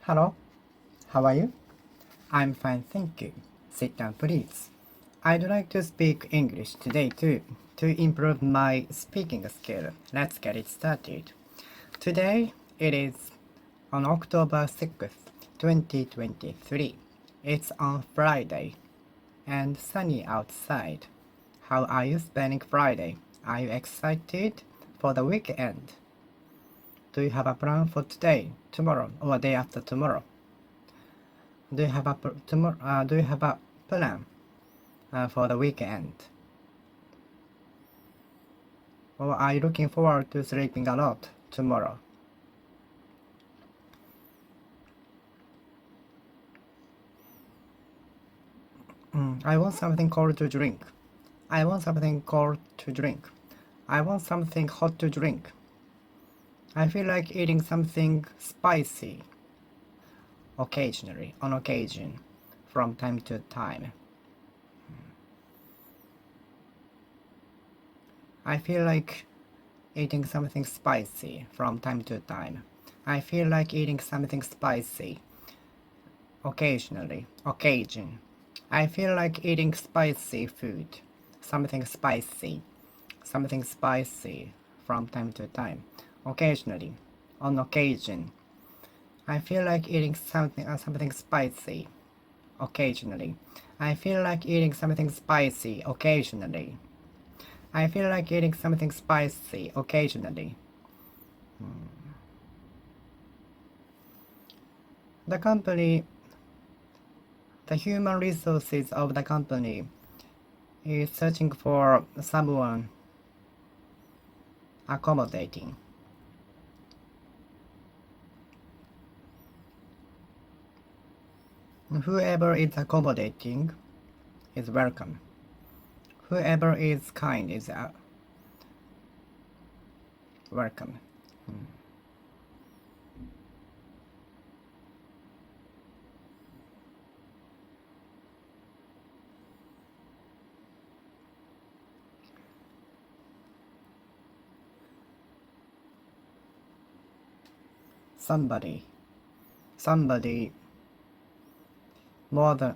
Hello, how are you? I'm fine, thank you. Sit down, please. I'd like to speak English today too, to improve my speaking skill. Let's get it started. Today it is on October 6th, 2023. It's on Friday and sunny outside. How are you spending Friday? Are you excited for the weekend? Do you have a plan for today, tomorrow, or day after tomorrow? Do you have a plan for the weekend? Or are you looking forward to sleeping a lot tomorrow? I want something cold to drink. I want something cold to drink. I want something hot to drink. I feel like eating something spicy. Occasionally, on occasion, from time to time. I feel like eating something spicy from time to time. I feel like eating something spicy. Occasionally, occasion. I feel like eating spicy food. Something spicy. Something spicy from time to time. Occasionally, on occasion. I feel like eating something spicy. Occasionally. I feel like eating something spicy occasionally. I feel like eating something spicy occasionally. The company, the human resources of the company is searching for someone accommodating. Whoever is accommodating is welcome. Whoever is kind is welcome. Somebody over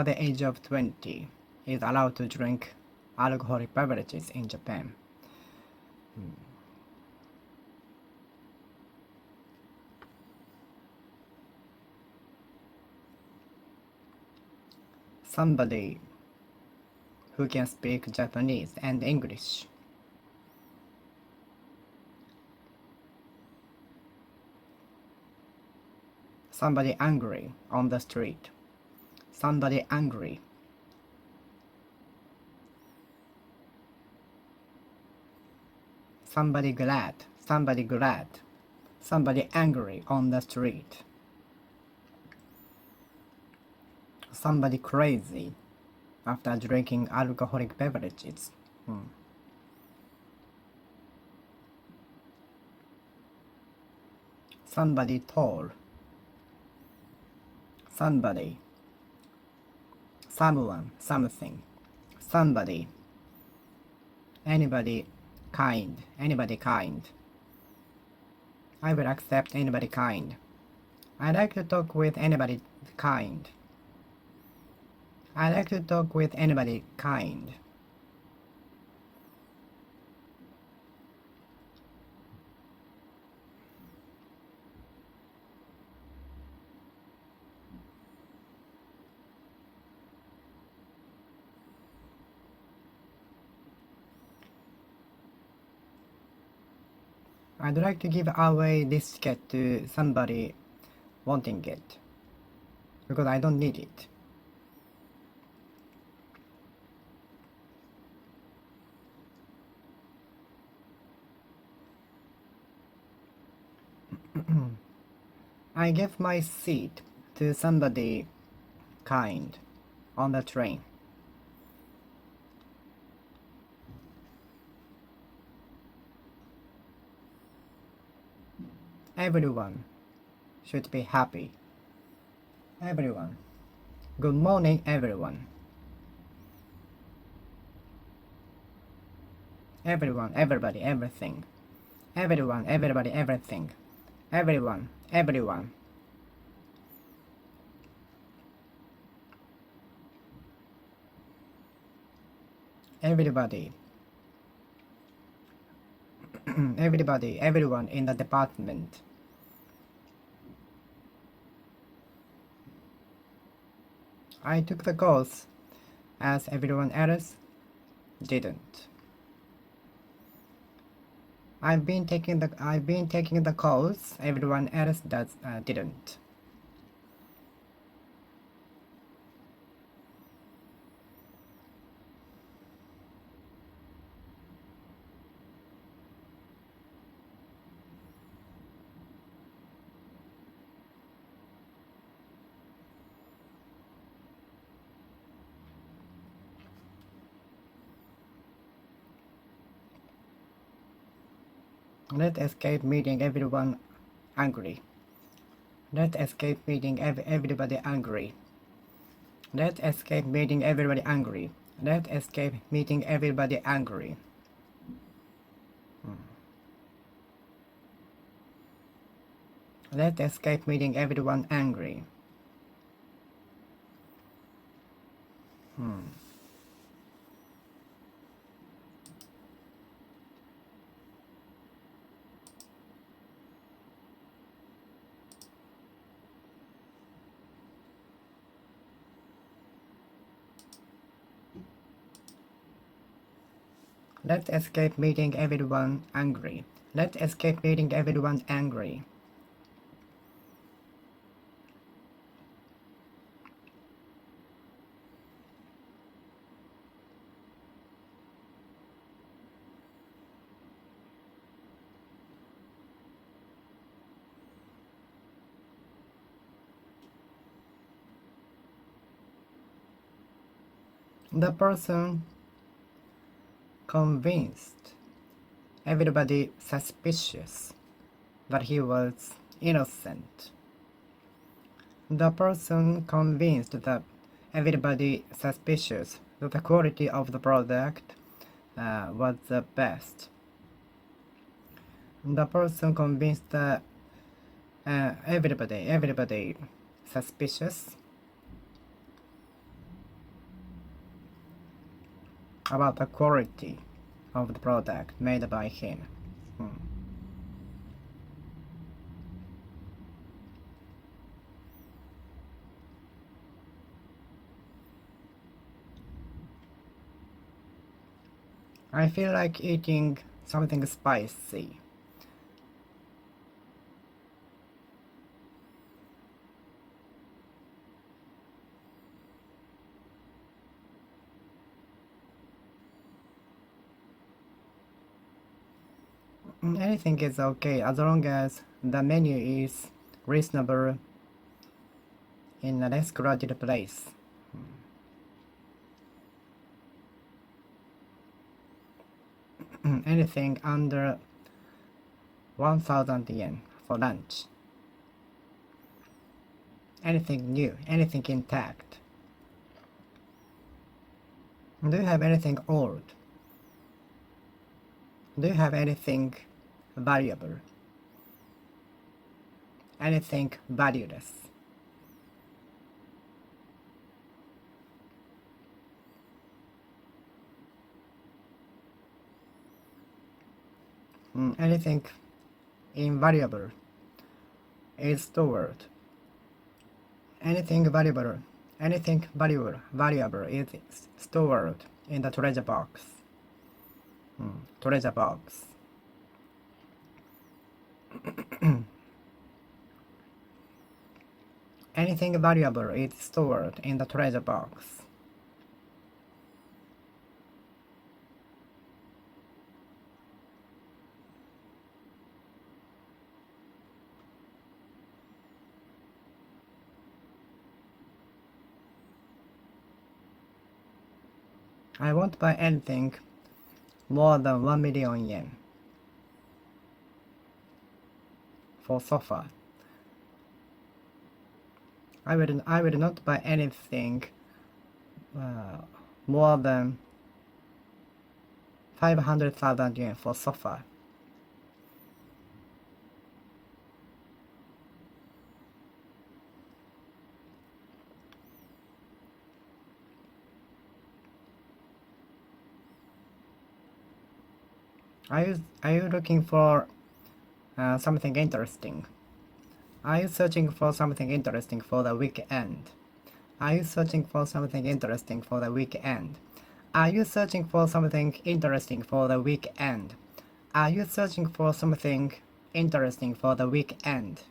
the age of 20 is allowed to drink alcoholic beverages in Japan. Somebody who can speak Japanese and English. Somebody angry on the street. Somebody angry. Somebody glad. Somebody glad. Somebody angry on the street. Somebody crazy after drinking alcoholic beverages. Somebody tall. Somebody. Someone. Something. Somebody. Anybody kind. Anybody kind. I will accept anybody kind. I like to talk with anybody kind. I like to talk with anybody kind. I'd like to give away this ticket to somebody wanting it, because I don't need it. I give my seat to somebody kind on the train. Everyone should be happy. Everyone. Good morning, everyone. Everyone, everybody, everything. Everyone, everybody, everything. Everyone, everyone, everybody, everybody, everyone in the department. I took the course as everyone else didn't. I've been taking the course everyone else didn't. Let's escape meeting everyone angry. Let's escape meeting everybody angry. Let's escape meeting everybody angry. Let's escape meeting everybody angry. Let's escape meeting everyone angry. Let's escape meeting everyone angry. Let's escape meeting everyone angry. The person convinced everybody suspicious that he was innocent. The person convinced that everybody suspicious that the quality of the product was the best. The person convinced everybody suspicious about the quality of the product made by him. I feel like eating something spicy. Anything is okay as long as the menu is reasonable in a less crowded place. Anything under 1,000 yen for lunch. Anything new, anything intact. Do you have anything old? Do you have anything valuable? Anything valueless? Anything invaluable is stored. Anything valuable is stored in the treasure box. Treasure box. Anything valuable is stored in the treasure box. I won't buy anything more than 1 million yen for sofa. I will not buy anything more than 500,000 yen for sofa. Are you looking for something interesting? Are you searching for something interesting for the weekend? Are you searching for something interesting for the weekend? Are you searching for something interesting for the weekend? Are you searching for something interesting for the weekend?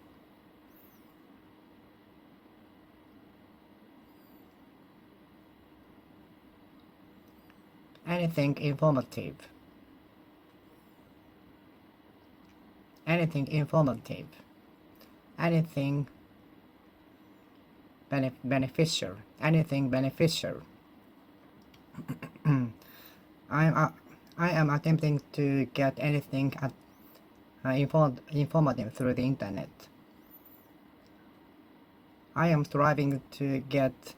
Anything informative. Anything informative. Anything beneficial. Anything beneficial. I am attempting to get anything informative through the internet. I am striving to get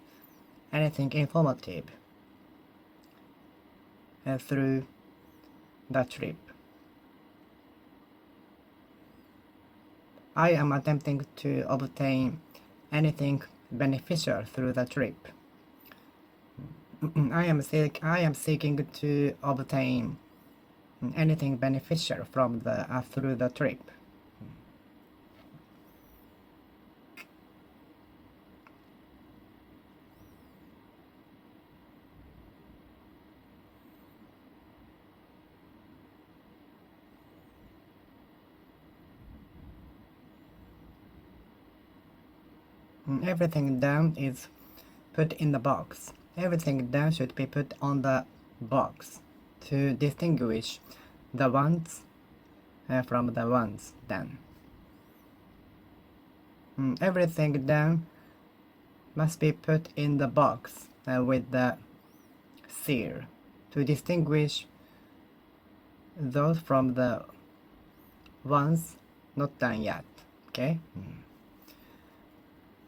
anything informative through the trip. I am attempting to obtain anything beneficial through the trip. I am seeking to obtain anything beneficial from through the trip. Everything down is put in the box. Everything down should be put on the box to distinguish the ones from the ones down. Everything down must be put in the box with the seal to distinguish those from the ones not done yet. Okay?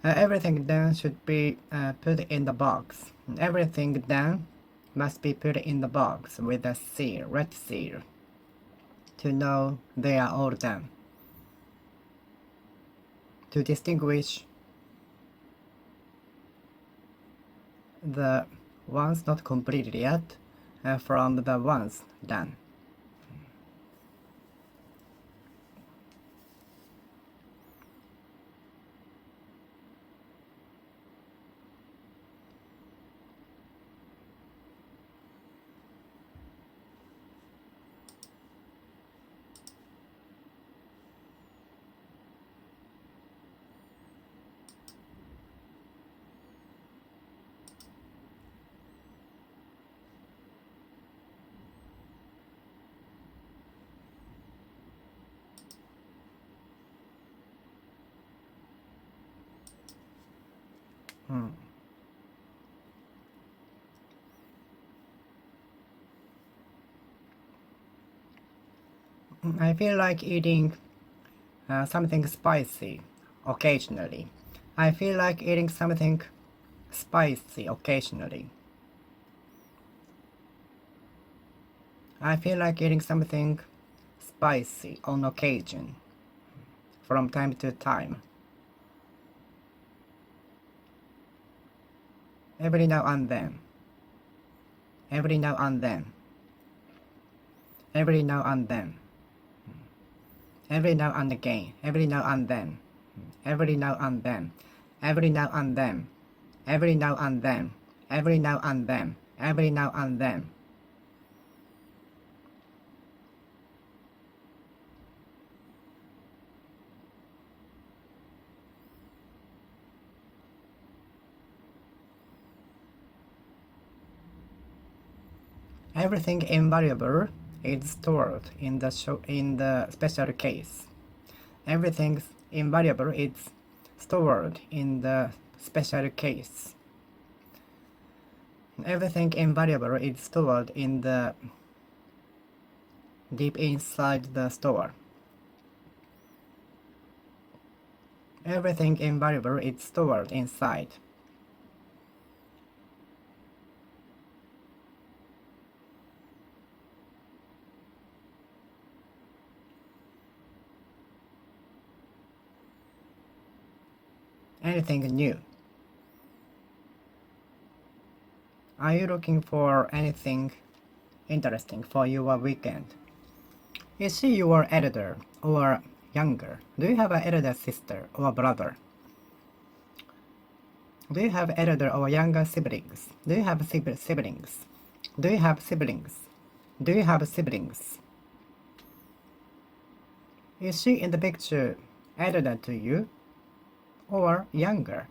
Everything down should be put in the box. Everything down must be put in the box with a seal, red seal, to know they are all done. To distinguish the ones not completed yet from the ones done. I feel like eating something spicy occasionally. I feel like eating something spicy occasionally. I feel like eating something spicy on occasion, from time to time. Every now and then. Every now and then. Every now and then. Every now and again. Every now and then. Every now and then. Every now and then. Every now and then. Every now and then. Every now and then. Everything invaluable is stored in the special case. Everything invaluable is stored in the special case. Everything invaluable is stored in the deep inside the store. Everything invaluable is stored inside. Anything new? Are you looking for anything interesting for your weekend? Is she your elder or younger? Do you have an elder sister or brother? Do you have elder or younger siblings? Do you have siblings? Do you have siblings? Do you have siblings? Is she in the picture elder to you or younger?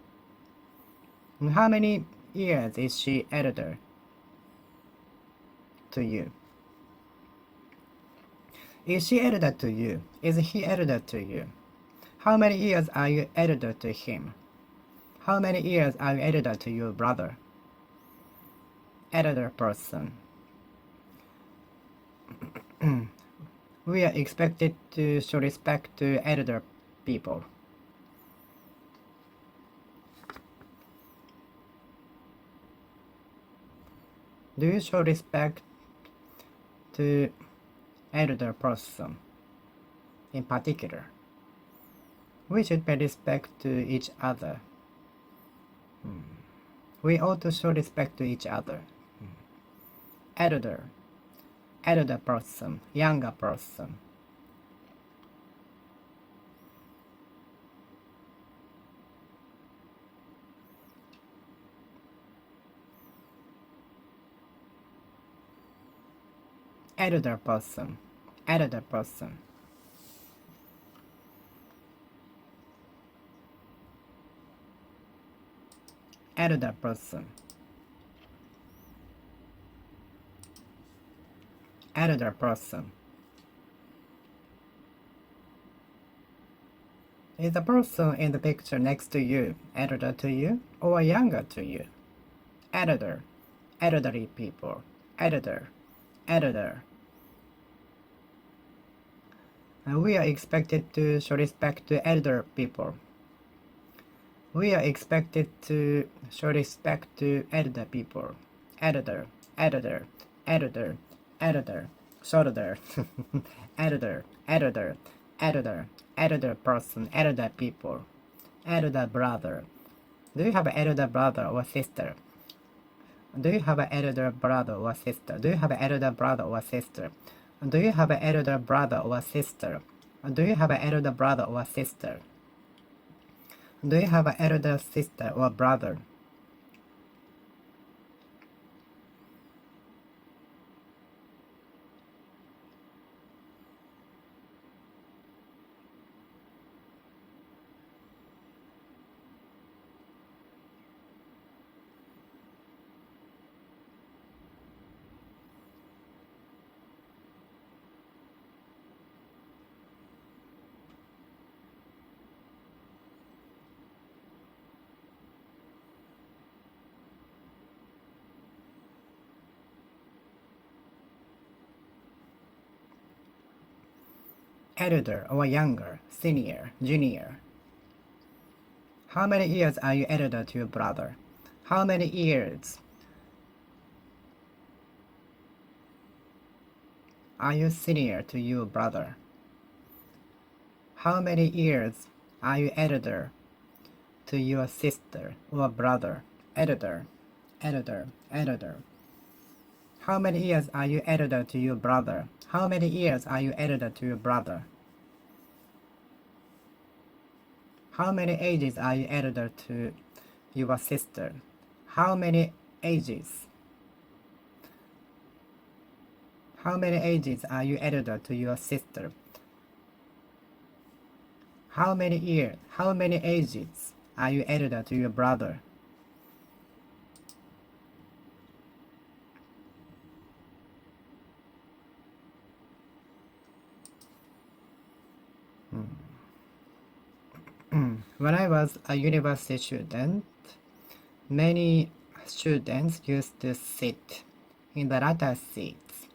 How many years is she elder to you? Is she elder to you? Is he elder to you? How many years are you elder to him? How many years are you elder to your brother? Elder person. We are expected to show respect to elder people. Do you show respect to elder person in particular? We should pay respect to each other. We ought to show respect to each other. Elder person, younger person. Elder person, elder person. Elder person. Elder person. Is the person in the picture next to you elder to you or younger to you? Elder, elderly people, elder, elder. And we are expected to show respect to elder people. We are expected to show respect to elder people. Elder, elder, elder, elder, shoulder, elder, elder, elder, elder person, elder people, elder brother. Do you have an elder brother or sister? Do you have an elder brother or sister? Do you have an elder brother or sister? Do you have an elder brother or sister? Do you have an elder brother or sister? Do you have an elder sister or brother? Elder or younger, senior, junior. How many years are you elder to your brother? How many years are you senior to your brother? How many years are you elder to your sister or brother? Elder, elder, elder. How many years are you elder to your brother? How many years are you elder to your brother? How many ages are you elder to your sister? How many ages? How many ages are you elder to your sister? How many years? How many ages are you elder to your brother? When I was a university student, many students used to sit in the latter seats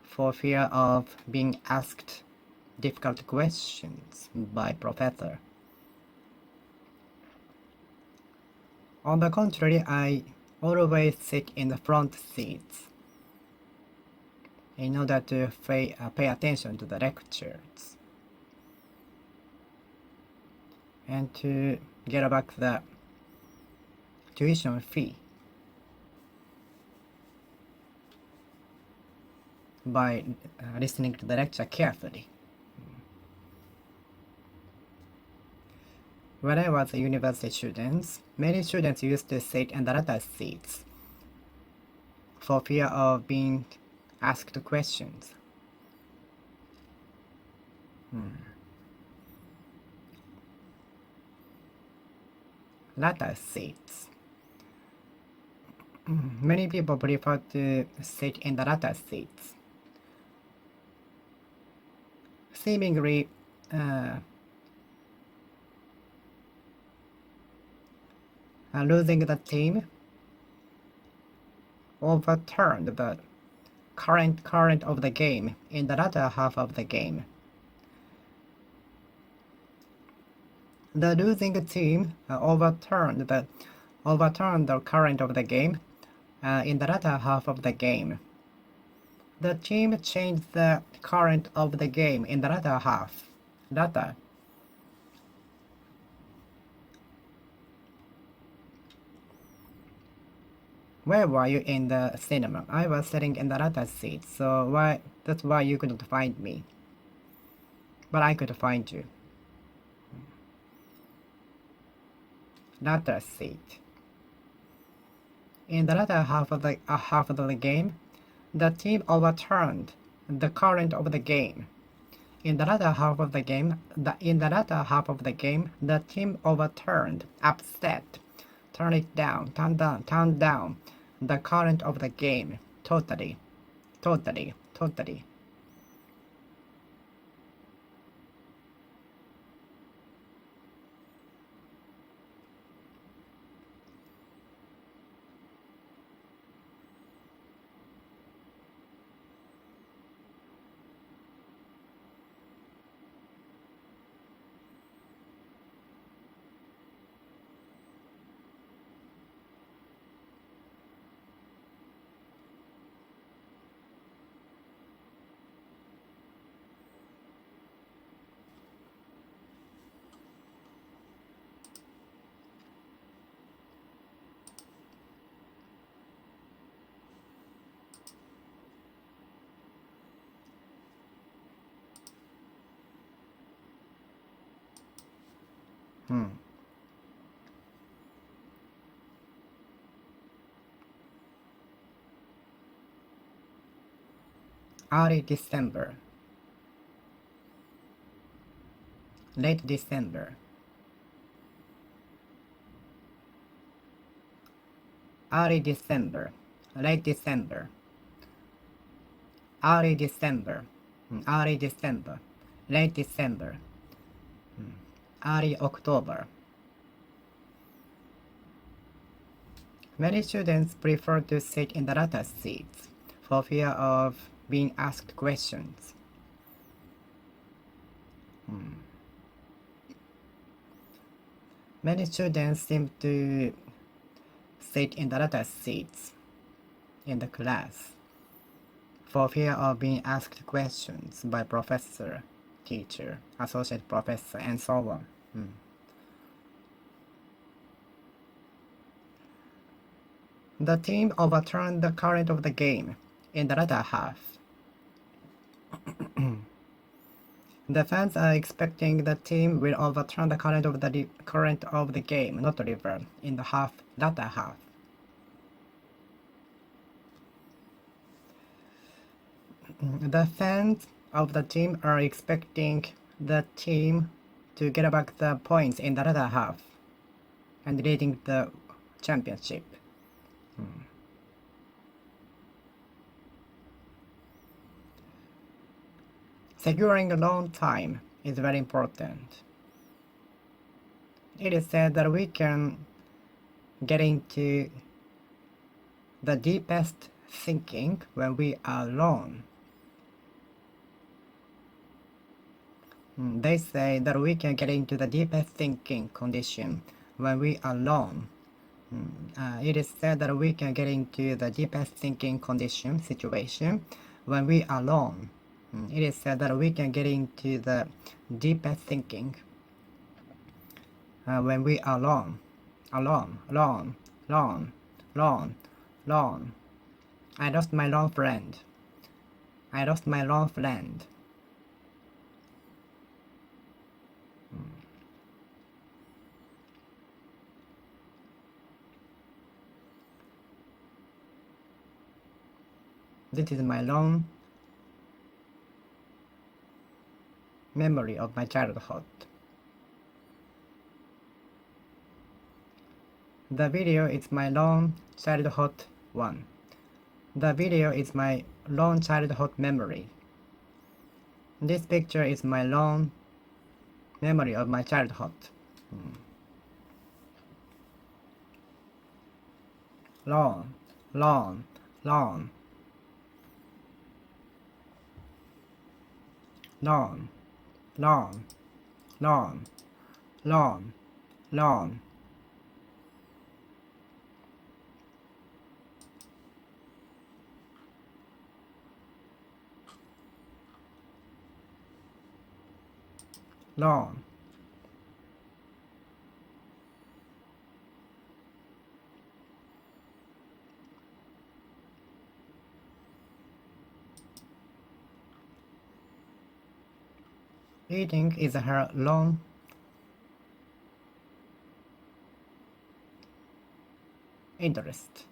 for fear of being asked difficult questions by professor. On the contrary, I always sit in the front seats in order to pay attention to the lectures and to get back the tuition fee. by listening to the lecture carefully. When I was a university student, many students used to sit in the latter seats for fear of being asked questions. Latter seats. Many people prefer to sit in the latter seats. Seemingly, losing the team overturned the current of the game in the latter half of the game. The losing team overturned the current of the game in the latter half of the game. The team changed the current of the game in the latter half. Latter. Where were you in the cinema? I was sitting in the latter seat, so that's why you couldn't find me. But I could find you. Latter seat. In the latter half of the game, the team overturned the current of the game. In the latter half of the game, the team overturned, upset, turned down the current of the game. Totally. Early December. Late December. Early December. Late December. Early December. Early December. Late December. Early October. Many students prefer to sit in the latter seats for fear of being asked questions. Many students seem to sit in the latter seats in the class for fear of being asked questions by professor, teacher, associate professor, and so on. The team overturned the current of the game in the latter half. The fans are expecting the team will overturn the current of the game, not reverse, in the latter half. The fans of the team are expecting the team to get back the points in the latter half and leading the championship. Securing a long time is very important. It is said that we can get into the deepest thinking when we are alone. They say that we can get into the deepest thinking condition when we are alone. It is said that we can get into the deepest thinking situation when we are alone. It is said that we can get into the deepest thinking when we are alone. Alone. I lost my long friend. I lost my long friend. This is my long memory of my childhood. The video is my long childhood one. The video is my long childhood memory. This picture is my long memory of my childhood. Long, long, long. Long, long, long, long, long. Long. Eating is her long interest.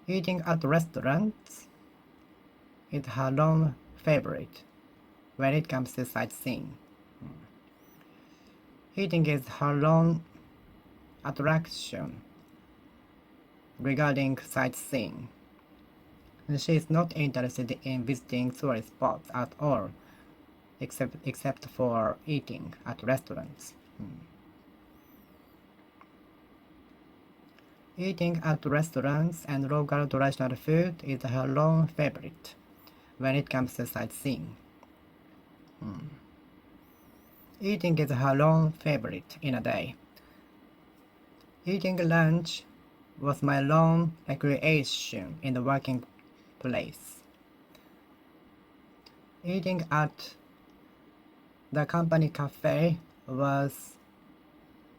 Eating at restaurants is her long favorite when it comes to sightseeing. Eating is her long attraction regarding sightseeing. She is not interested in visiting tourist spots at all, except for eating at restaurants. Eating at restaurants and local traditional food is her long favorite when it comes to sightseeing. Eating is her long favorite in a day. Eating lunch was my long recreation in the working place. Eating at the company cafe was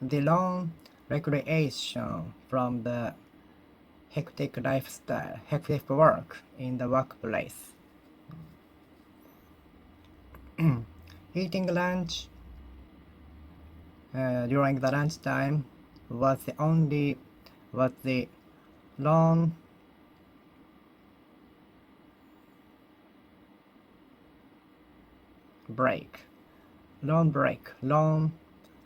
the long recreation from the hectic lifestyle, hectic work in the workplace. Eating lunch during the lunchtime was the long long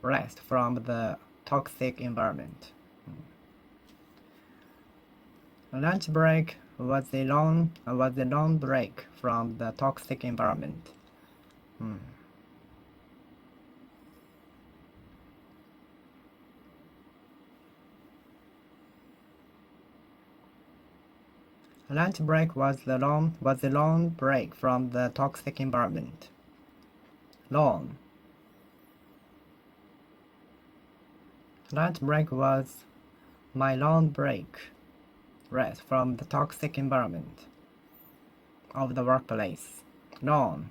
rest from the toxic environment. Lunch break was the long break from the toxic environment. Lunch break was the long break from the toxic environment. Long. Lunch break was my long break rest from the toxic environment of the workplace. Long.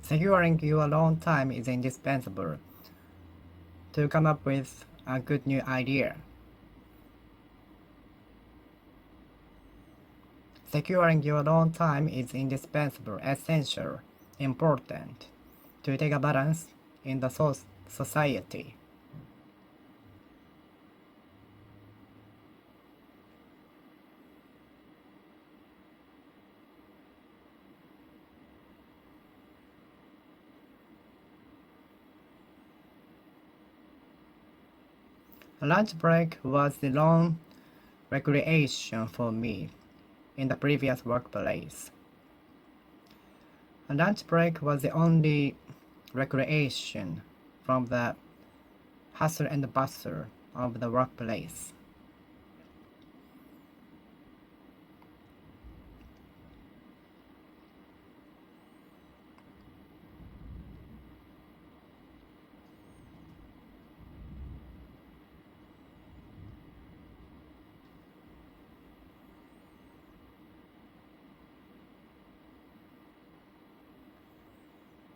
Securing your alone time is indispensable to come up with a good new idea. Securing your alone time is indispensable, essential, important to take a balance in the society. Lunch break was the long recreation for me in the previous workplace. Lunch break was the only recreation from the hustle and bustle of the workplace.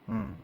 Mm.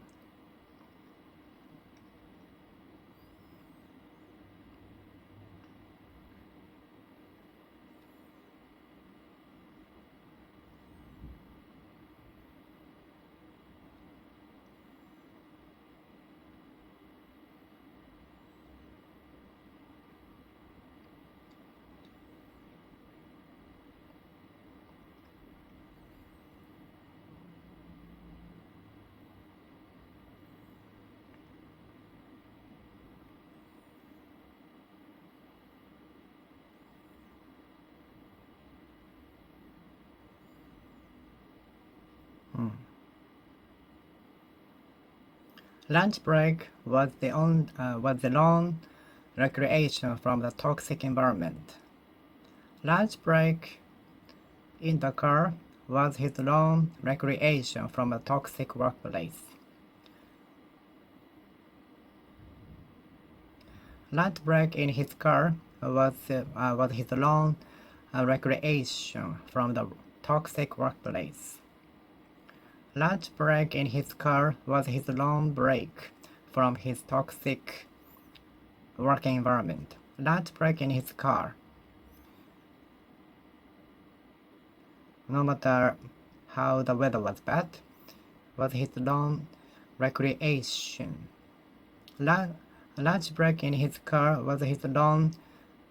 Mm. Lunch break was the lone recreation from the toxic environment. Lunch break in the car was his lone recreation from a toxic workplace. Lunch break in his car was his lone recreation from the toxic workplace. Lunch break in his car was his lone break from his toxic working environment. Lunch break in his car. No matter how the weather was bad, was his lone recreation. Lunch break in his car was his lone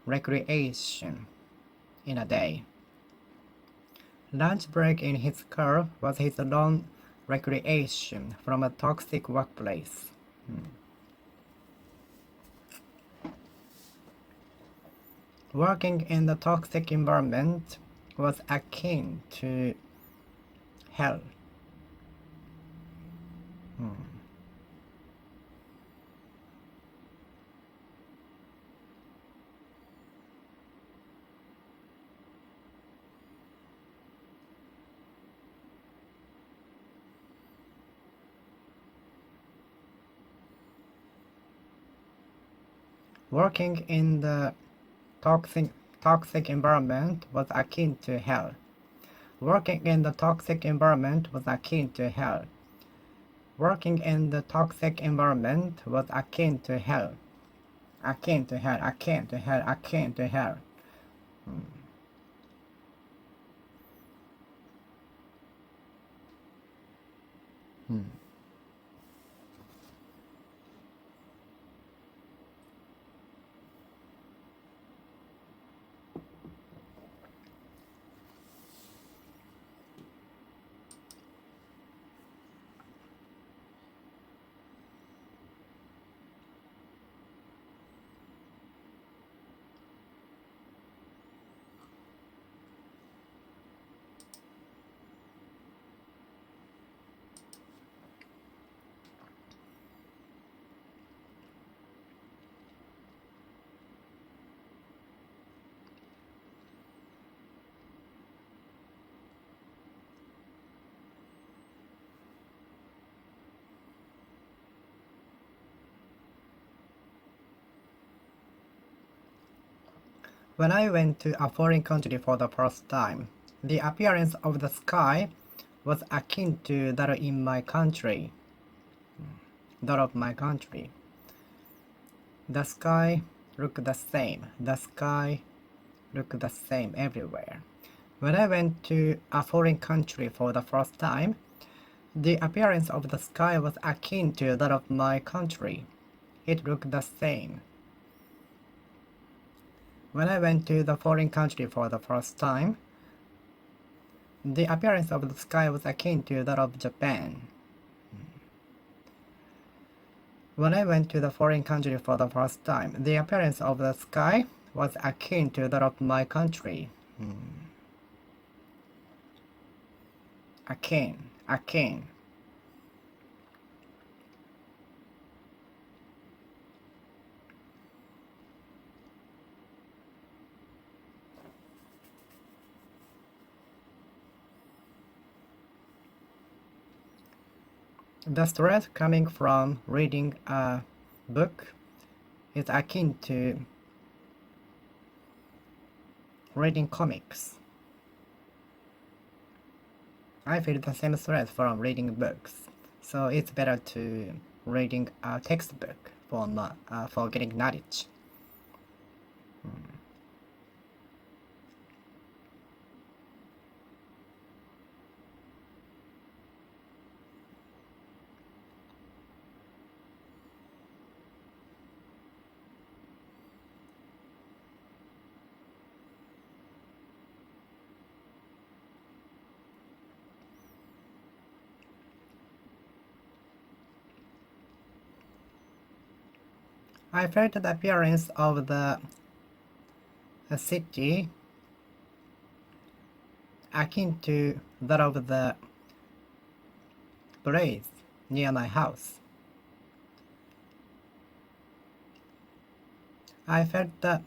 recreation in a day. Lunch break in his car was his lone recreation from a toxic workplace. Working in the toxic environment was akin to hell. Working in the toxic environment was akin to hell. Working in the toxic environment was akin to hell. Working in the toxic environment was akin to hell. Akin to hell, akin to hell, akin to hell. When I went to a foreign country for the first time, the appearance of the sky was akin to that in my country. That of my country. The sky looked the same. The sky looked the same everywhere. When I went to a foreign country for the first time, the appearance of the sky was akin to that of my country. It looked the same. When I went to the foreign country for the first time, the appearance of the sky was akin to that of Japan. When I went to the foreign country for the first time, the appearance of the sky was akin to that of my country. Akin. The stress coming from reading a book is akin to reading comics. I feel the same stress from reading books, so it's better to reading a textbook for getting knowledge. I felt the appearance of the city akin to that of the place near my house. I felt the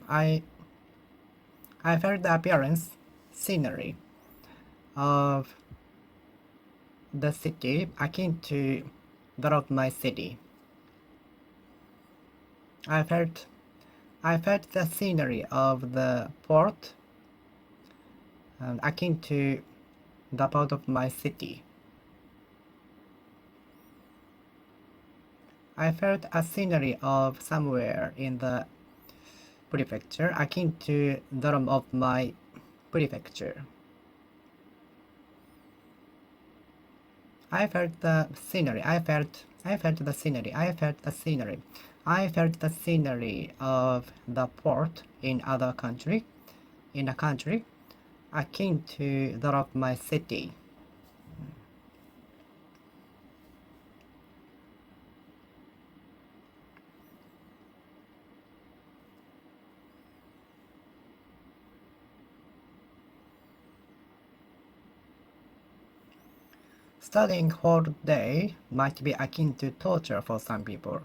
appearance, scenery of the city akin to that of my city. I felt the scenery of the port akin to the port of my city. I felt a scenery of somewhere in the prefecture akin to that of my prefecture. I felt the scenery. I felt the scenery. I felt the scenery. I felt the scenery of the port in a country, akin to that of my city. Studying whole day might be akin to torture for some people.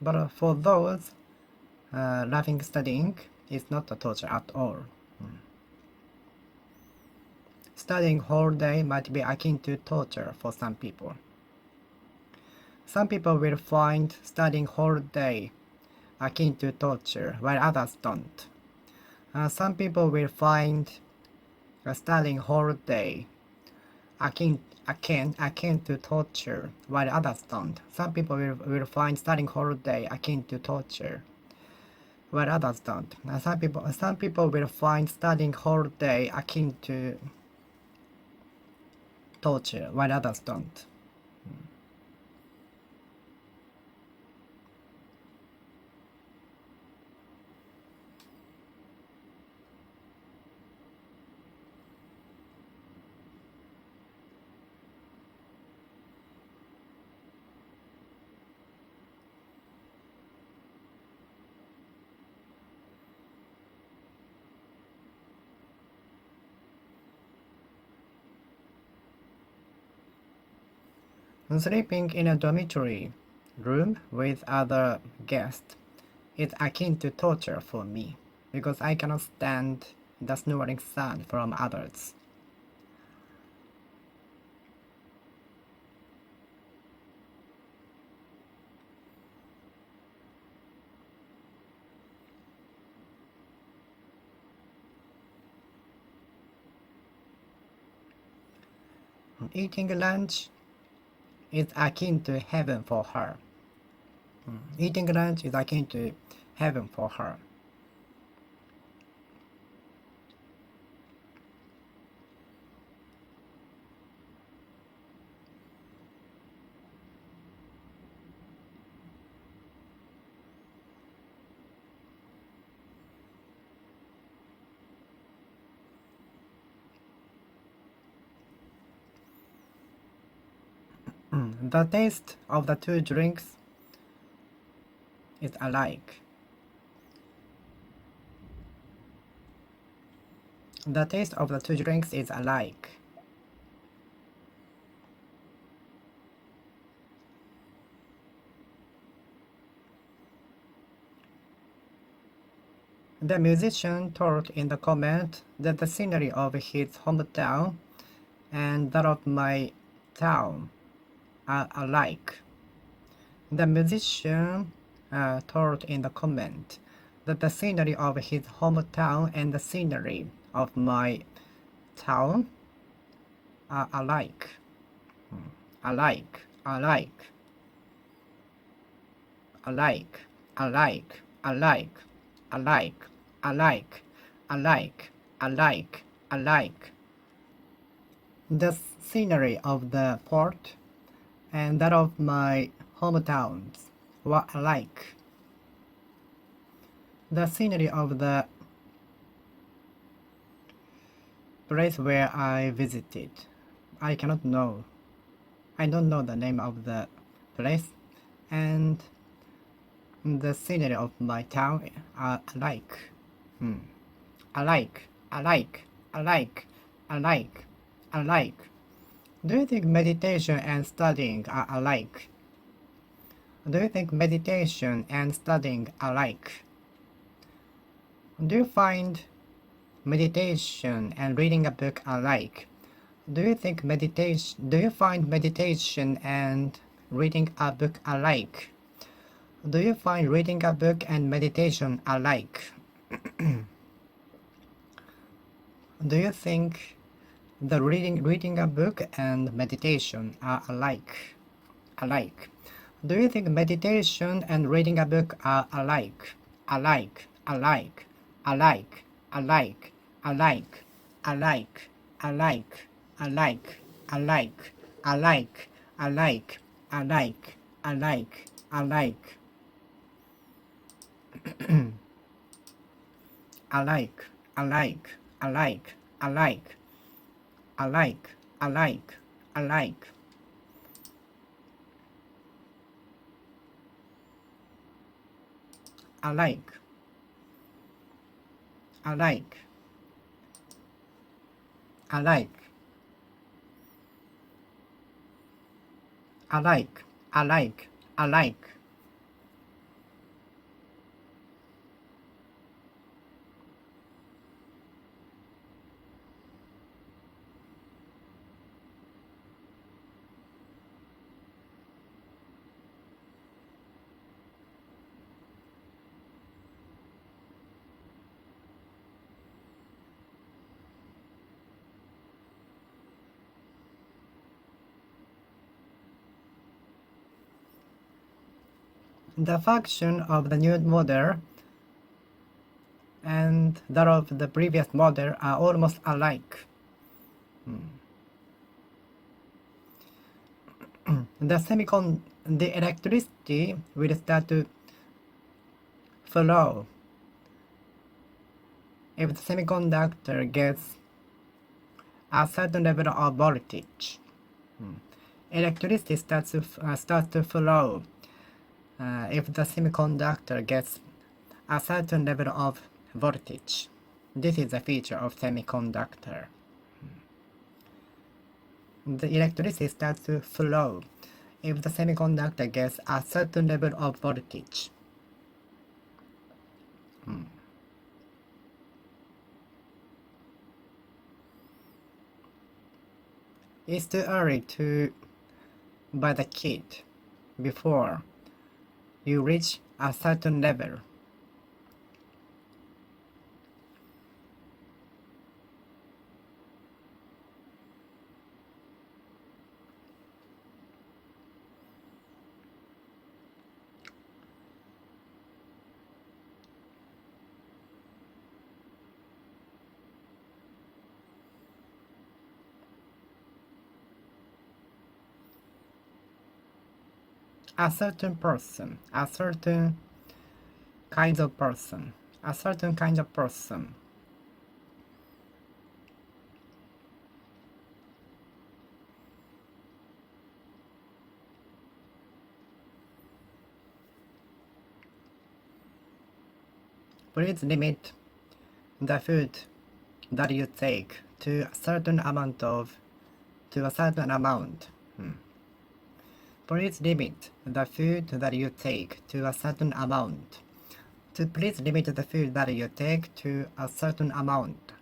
But for those loving studying, it's not a torture at all. Studying whole day might be akin to torture for some people. Some people will find studying whole day akin to torture, while others don't. Some people will find studying whole day akin to torture, while others don't. Some people will find studying whole day akin to torture, while others don't. Some people will find studying whole day akin to torture, while others don't. Sleeping in a dormitory room with other guests is akin to torture for me, because I cannot stand the snoring sound from others. Eating lunch is akin to heaven for her. Eating lunch is akin to heaven for her. The taste of the two drinks is alike. The taste of the two drinks is alike. The musician told in the comment that the scenery of his hometown and that of my town are alike. The musician told in the comment that the scenery of his hometown and the scenery of my town are alike. Alike, alike, alike, alike, alike, alike, alike, alike, alike, alike. The scenery of the port and that of my hometowns were alike. The scenery of the place where I visited, I cannot know. I don't know the name of the place, and the scenery of my town are alike. Alike, alike, alike, alike, alike. Do you think meditation and studying are alike? Do you think meditation and studying are alike? Do you find meditation and reading a book alike? Do you find meditation and reading a book alike? Do you find reading a book and meditation alike? Do you think the reading a book and meditation are alike? Alike. Do you think meditation and reading a book are alike? Alike, alike, alike, alike, alike, alike, alike, alike, alike, alike, alike, alike, alike, alike. Alike, alike, alike, alike, alike, alike, alike. Alike, alike, alike, alike, alike, alike. The function of the new model and that of the previous model are almost alike. The electricity will start to flow if the semiconductor gets a certain level of voltage. Electricity starts to flow if the semiconductor gets a certain level of voltage. This is a feature of semiconductor. The electricity starts to flow if the semiconductor gets a certain level of voltage. It's too early to buy the kit before you reach a certain level. A certain person, a certain kind of person, a certain kind of person. Please limit the food that you take to a certain amount. Please limit the food that you take to a certain amount. Please limit the food that you take to a certain amount.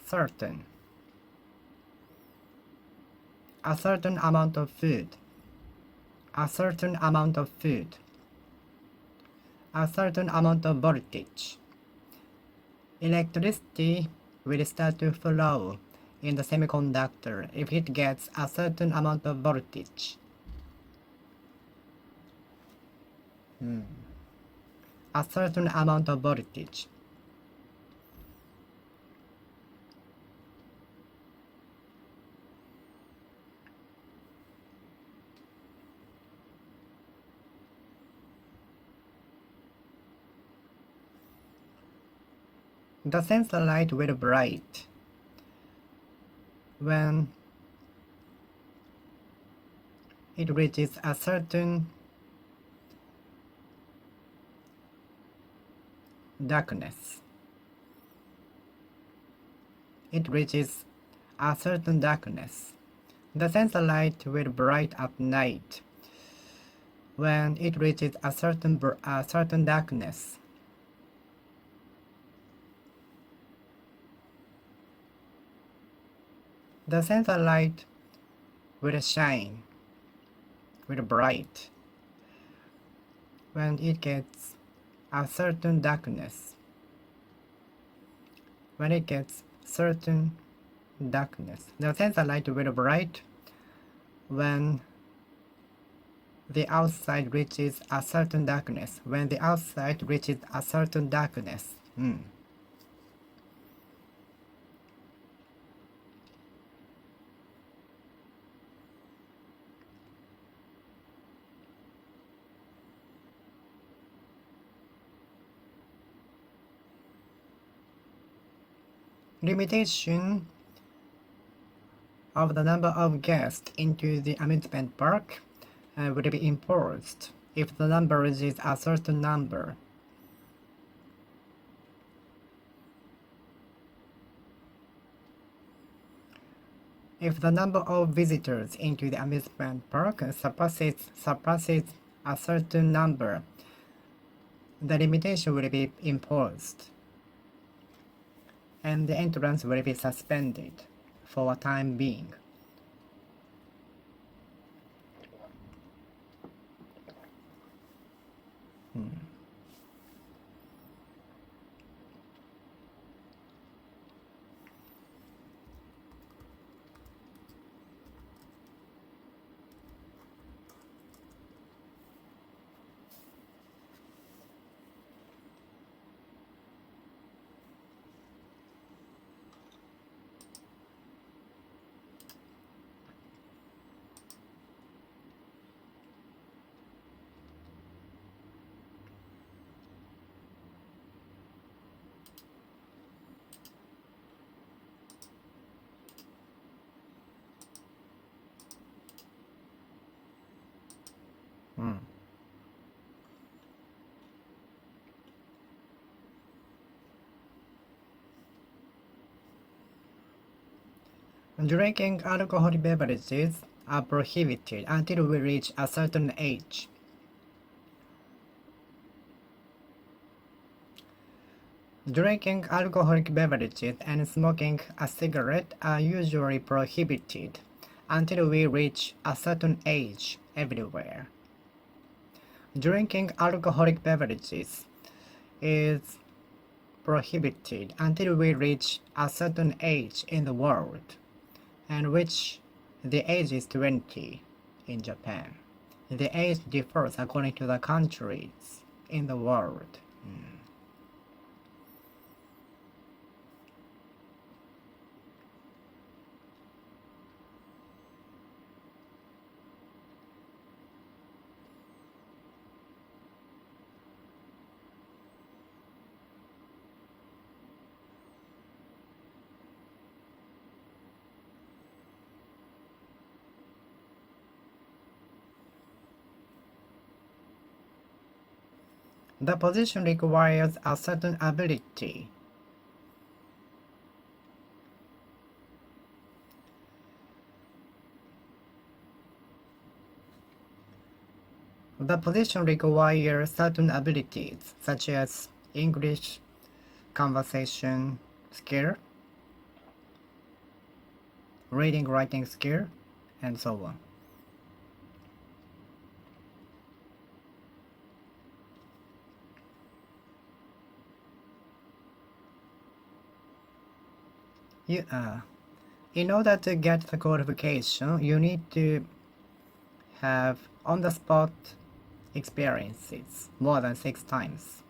Certain. a certain amount of food, a certain amount of food, a certain amount of voltage. Electricity will start to flow in the semiconductor if it gets a certain amount of voltage. A certain amount of voltage. The sensor light will bright when it reaches a certain darkness. It reaches a certain darkness. The sensor light will bright at night when it reaches a certain darkness. The sensor light will shine, will bright when it gets a certain darkness. When it gets certain darkness. The sensor light will bright when the outside reaches a certain darkness. When the outside reaches a certain darkness. Limitation of the number of guests into the amusement park will be imposed if the number reaches a certain number. If the number of visitors into the amusement park surpasses a certain number, the limitation will be imposed, and the entrance will be suspended for a time being. Drinking alcoholic beverages are prohibited until we reach a certain age. Drinking alcoholic beverages and smoking a cigarette are usually prohibited until we reach a certain age everywhere. Drinking alcoholic beverages is prohibited until we reach a certain age in the world, and which the age is 20 in Japan. The age differs according to the countries in the world. The position requires a certain ability. The position requires certain abilities, such as English, conversation skill, reading writing skill, and so on. In order to get the qualification, you need to have on-the-spot experiences more than 6 times.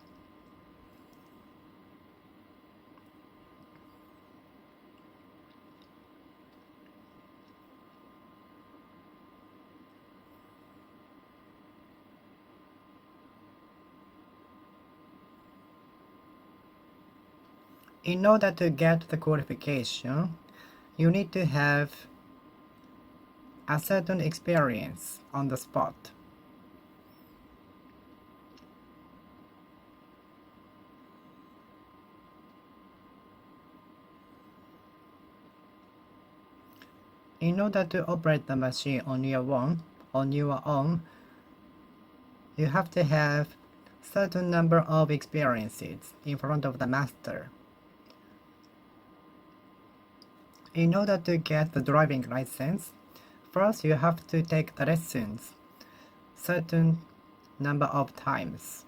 In order to get the qualification, you need to have a certain experience on the spot. In order to operate the machine on your own, you have to have certain number of experiences in front of the master. In order to get the driving license, first you have to take the lessons certain number of times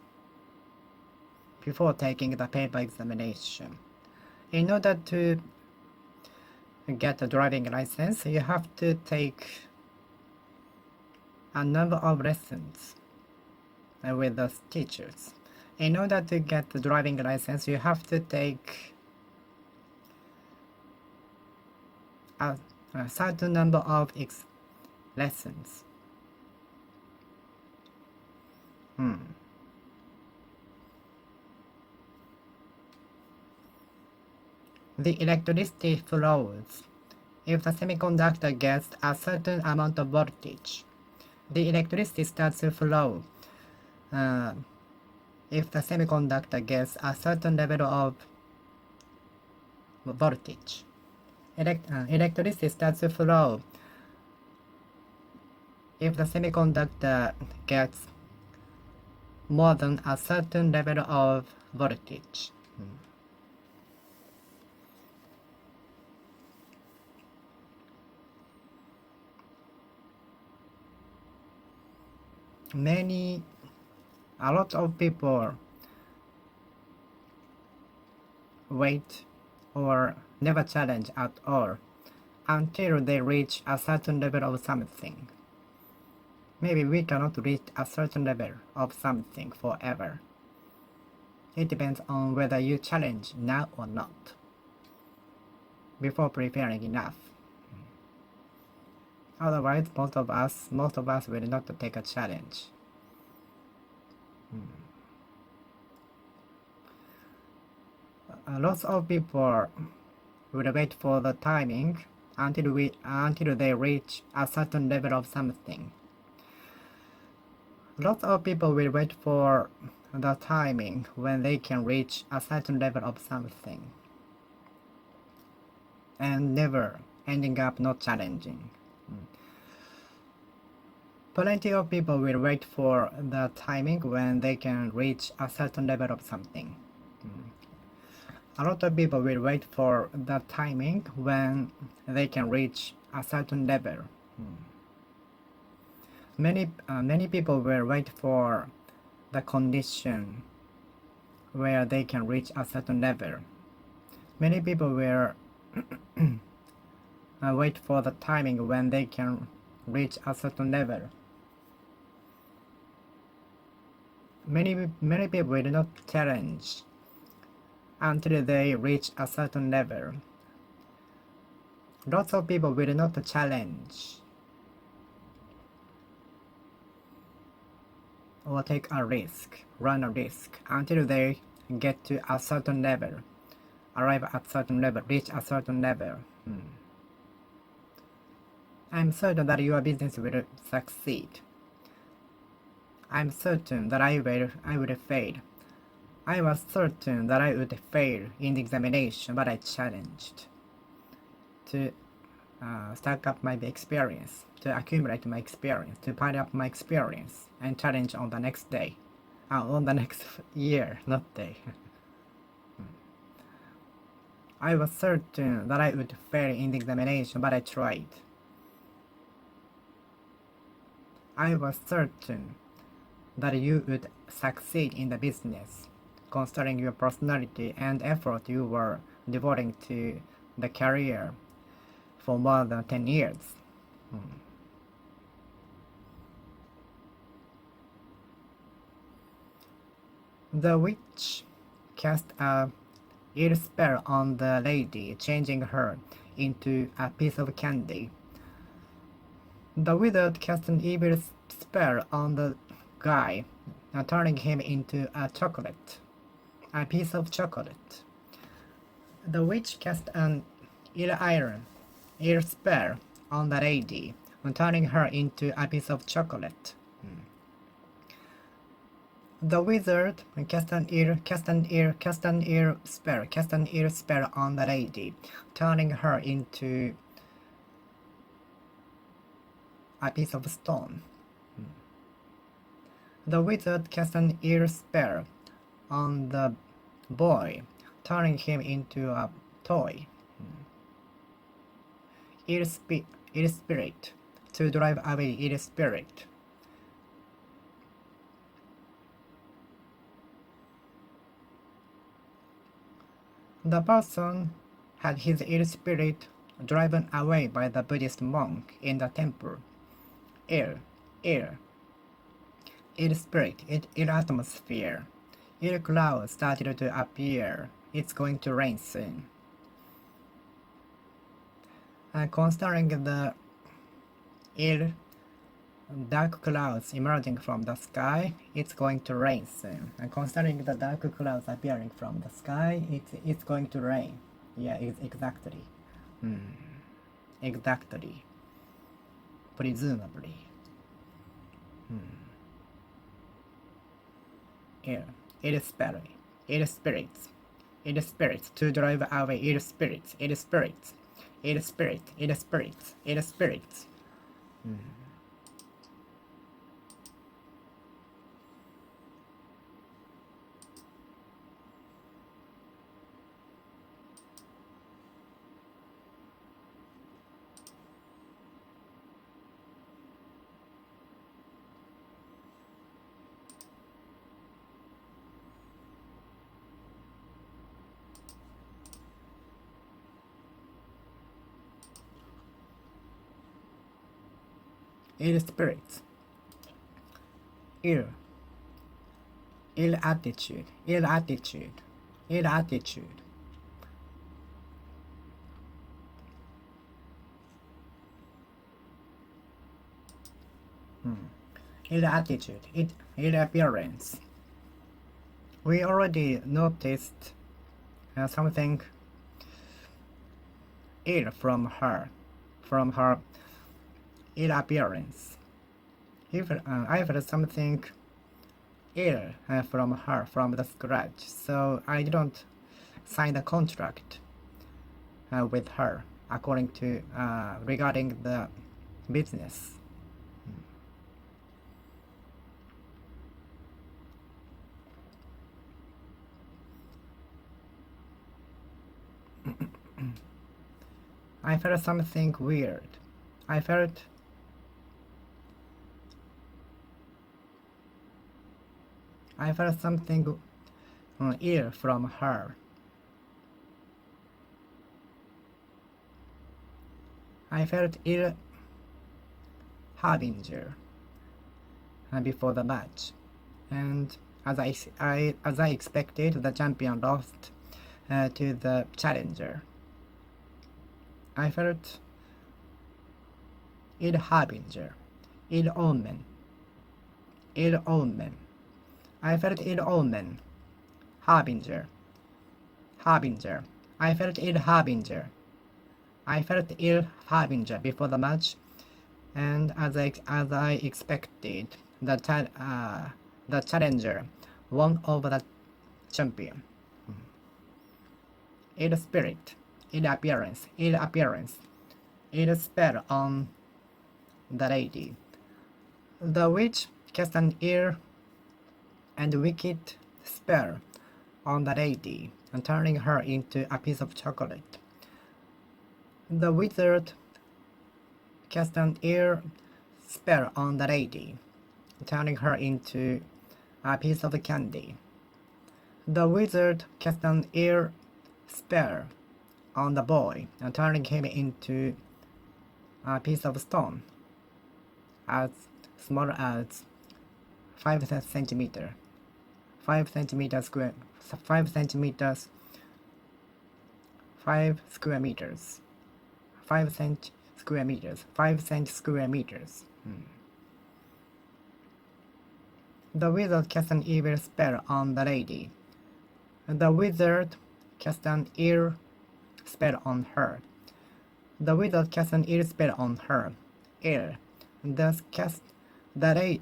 before taking the paper examination. In order to get the driving license, you have to take a number of lessons with the teachers. In order to get the driving license, you have to take a certain number of lessons. The electricity flows if the semiconductor gets a certain amount of voltage. The electricity starts to flow if the semiconductor gets a certain level of voltage. Electricity starts to flow if the semiconductor gets more than a certain level of voltage. A lot of people wait or never challenge at all until they reach a certain level of something. Maybe we cannot reach a certain level of something forever. It depends on whether you challenge now or not before preparing enough. Otherwise, most of us will not take a challenge. Lots of people will wait for the timing until they reach a certain level of something. Lots of people will wait for the timing when they can reach a certain level of something and never ending up not challenging. Plenty of people will wait for the timing when they can reach a certain level of something. A lot of people will wait for the timing when they can reach a certain level. Many people will wait for the condition where they can reach a certain level. Many people will wait for the timing when they can reach a certain level. Many people will not challenge until they reach a certain level. Lots of people will not challenge or take a risk, run a risk until they get to a certain level, arrive at a certain level, reach a certain level. I'm certain that your business will succeed. I'm certain that I will fail. I was certain that I would fail in the examination, but I challenged to stack up my experience, to accumulate my experience, to pile up my experience, and challenge on the next day, on the next year, not day. I was certain that I would fail in the examination, but I tried. I was certain that you would succeed in the business, considering your personality and effort you were devoting to the career for more than 10 years. The witch cast a evil spell on the lady, changing her into a piece of candy. The wizard cast an evil spell on the guy, turning him into a piece of chocolate. The witch cast an evil spell on the lady, turning her into a piece of chocolate. The wizard cast an evil spell on the lady, turning her into a piece of stone. The wizard cast an evil spell on the boy, turning him into a toy. Evil spirit, to drive away evil spirit. The person had his evil spirit driven away by the Buddhist monk in the temple. Ill spirit, ill atmosphere. Ill clouds started to appear. It's going to rain soon. Considering the ill dark clouds emerging from the sky, it's going to rain soon. And considering the dark clouds appearing from the sky, it's going to rain. Yeah, exactly. Exactly. Presumably. It spirits to drive away it spirits. It spirits. Ill spirits. Ill attitude. Ill attitude. Ill appearance. We already noticed something ill from her ill appearance. I felt something ill from her from the scratch, so I didn't sign the contract with her according to regarding the business. I felt something weird. I felt something ill from her. I felt ill harbinger before the match, and as I expected, the champion lost to the challenger. I felt ill harbinger, ill omen. I felt ill omen. Harbinger. I felt ill harbinger. Before the match, and as I expected, the challenger won over the champion. Ill spirit, ill appearance, ill spell on the lady. The witch cast an ill and wicked spell on the lady, and turning her into a piece of chocolate. The wizard cast an ill spell on the lady, turning her into a piece of candy. The wizard cast an ear spell on the boy, turning him into a piece of stone as small as 5 centimeters, 5 centimeters square, 5 centimeters, 5 square meters, 5 cent square meters, 5 cent square meters. The wizard cast an evil spell on the lady. The wizard cast an ear spell on her. The wizard cast an ear spell on her. Ear. Thus cast the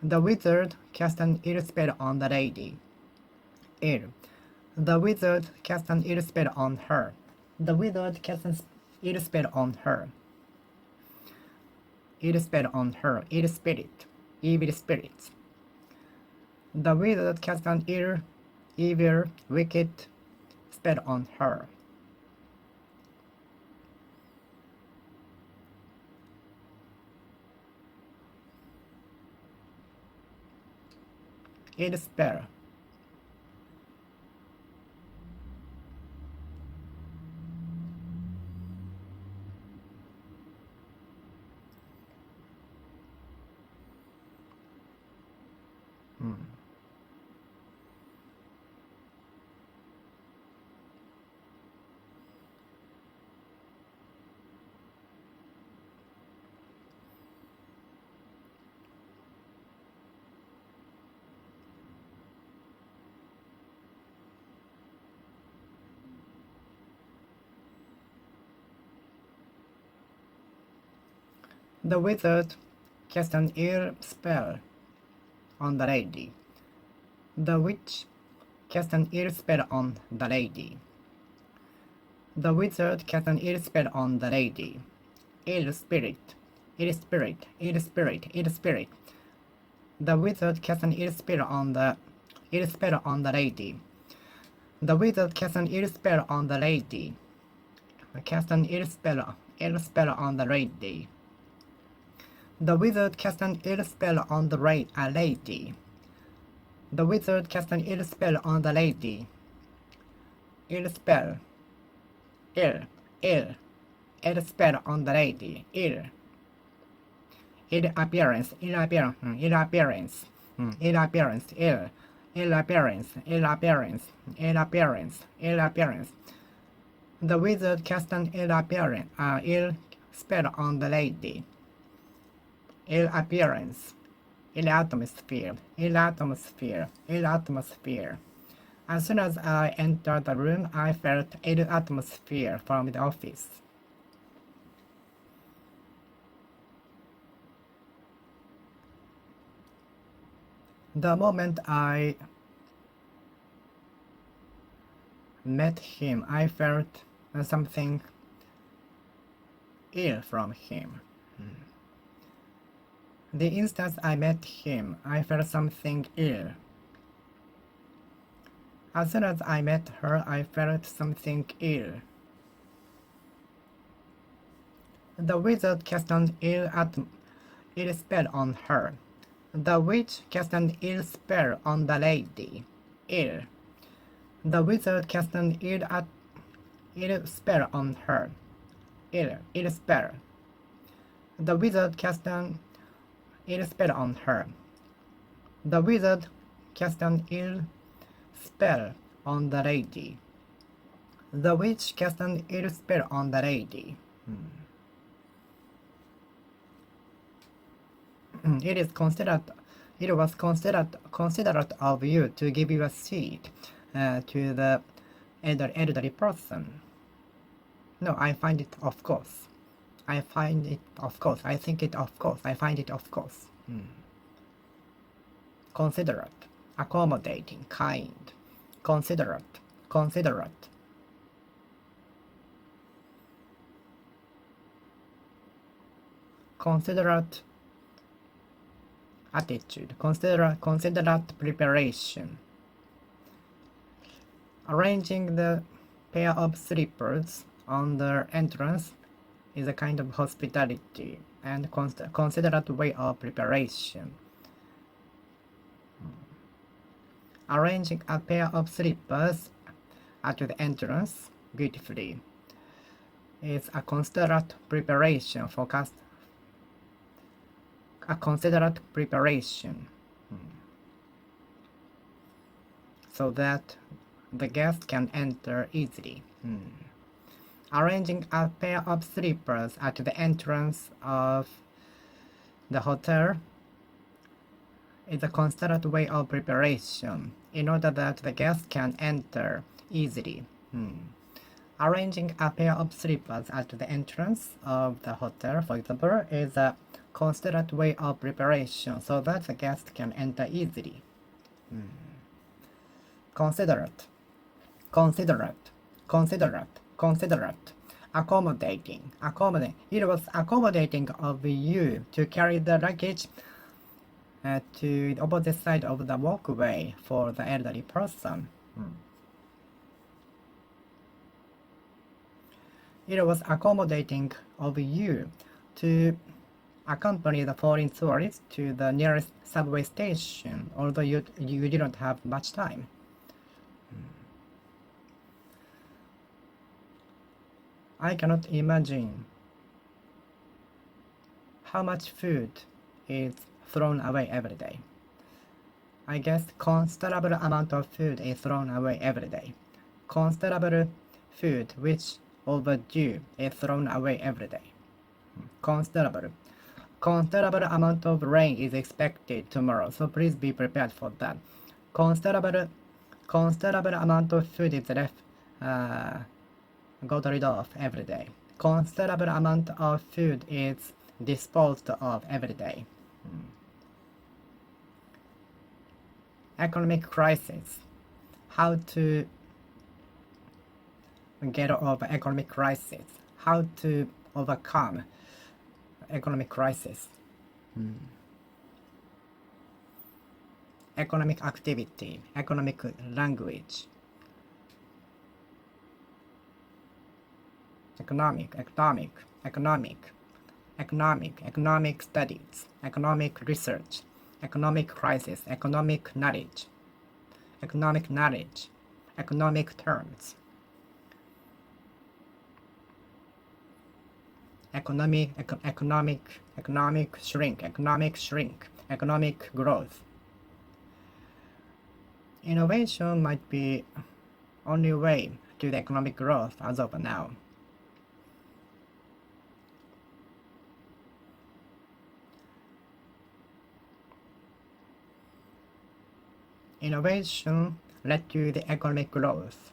wizard cast an ear spell on the lady. Ear. The wizard cast an ear spell on her. The wizard cast an ear spell on her. Ear spell on her. Ear spirit. Evil spirit. The wizard cast an evil, wicked spell on her. Ear spell. The wizard cast an ear spell on the lady. The witch cast an ear spell on the lady. The wizard cast an ear spell on the lady. Ill spirit, ill spirit, ill spirit, ill spirit. The wizard cast an ill spell on the lady. The wizard cast an ill spell on the lady. Cast an ill spell on the lady. The wizard cast an ill spell on the lady. The wizard cast an ill spell on the lady. Ill spell. Ill spell on the lady. Ill appearance. Ill appearance. Ill appearance. Ill appearance. Ill appearance. Ill appearance. Ill appearance. Ill appearance. The wizard cast an ill spell on the lady. Ill appearance. Ill atmosphere. Ill atmosphere. Ill atmosphere. As soon as I entered the room, I felt ill atmosphere from the office. The moment I met him, I felt something ill from him. The instant I met him, I felt something ill. As soon as I met her, I felt something ill. The wizard cast an ill spell on her. The witch cast an ill spell on the lady. Ill. The wizard cast an ill spell on her. Ill spell. The wizard cast an ill spell on her. The wizard cast an ill spell on the lady. The witch cast an ill spell on the lady. It was considerate of you to give your seat to the elderly person. No, I find it of course. I find it of course. I think it of course. I find it of course. Considerate, accommodating, kind. Considerate, considerate. Considerate attitude, considerate preparation. Arranging the pair of slippers on the entrance is a kind of hospitality and considerate way of preparation. Arranging a pair of slippers at the entrance beautifully is a considerate preparation for a considerate preparation so that the guest can enter easily. Arranging a pair of slippers at the entrance of the hotel is a considerate way of preparation in order that the guest can enter easily. Arranging a pair of slippers at the entrance of the hotel, for example, is a considerate way of preparation so that the guest can enter easily. Considerate, considerate, considerate, considerate. Accommodating, accommodate. It was accommodating of you to carry the luggage to the opposite side of the walkway for the elderly person. It was accommodating of you to accompany the foreign tourist to the nearest subway station, although you didn't have much time. I cannot imagine how much food is thrown away every day. I guess considerable amount of food is thrown away every day. Considerable food which overdue is thrown away every day. Considerable amount of rain is expected tomorrow, so please be prepared for that. Considerable amount of food is left got rid of every day. Considerable amount of food is disposed of every day. Economic crisis. How to get over economic crisis. How to overcome economic crisis. Economic activity. Economic language. Economic studies, economic research, economic crisis, economic knowledge, economic terms, economic shrink, economic growth. Innovation might be only way to the economic growth as of now. Innovation led to the economic growth.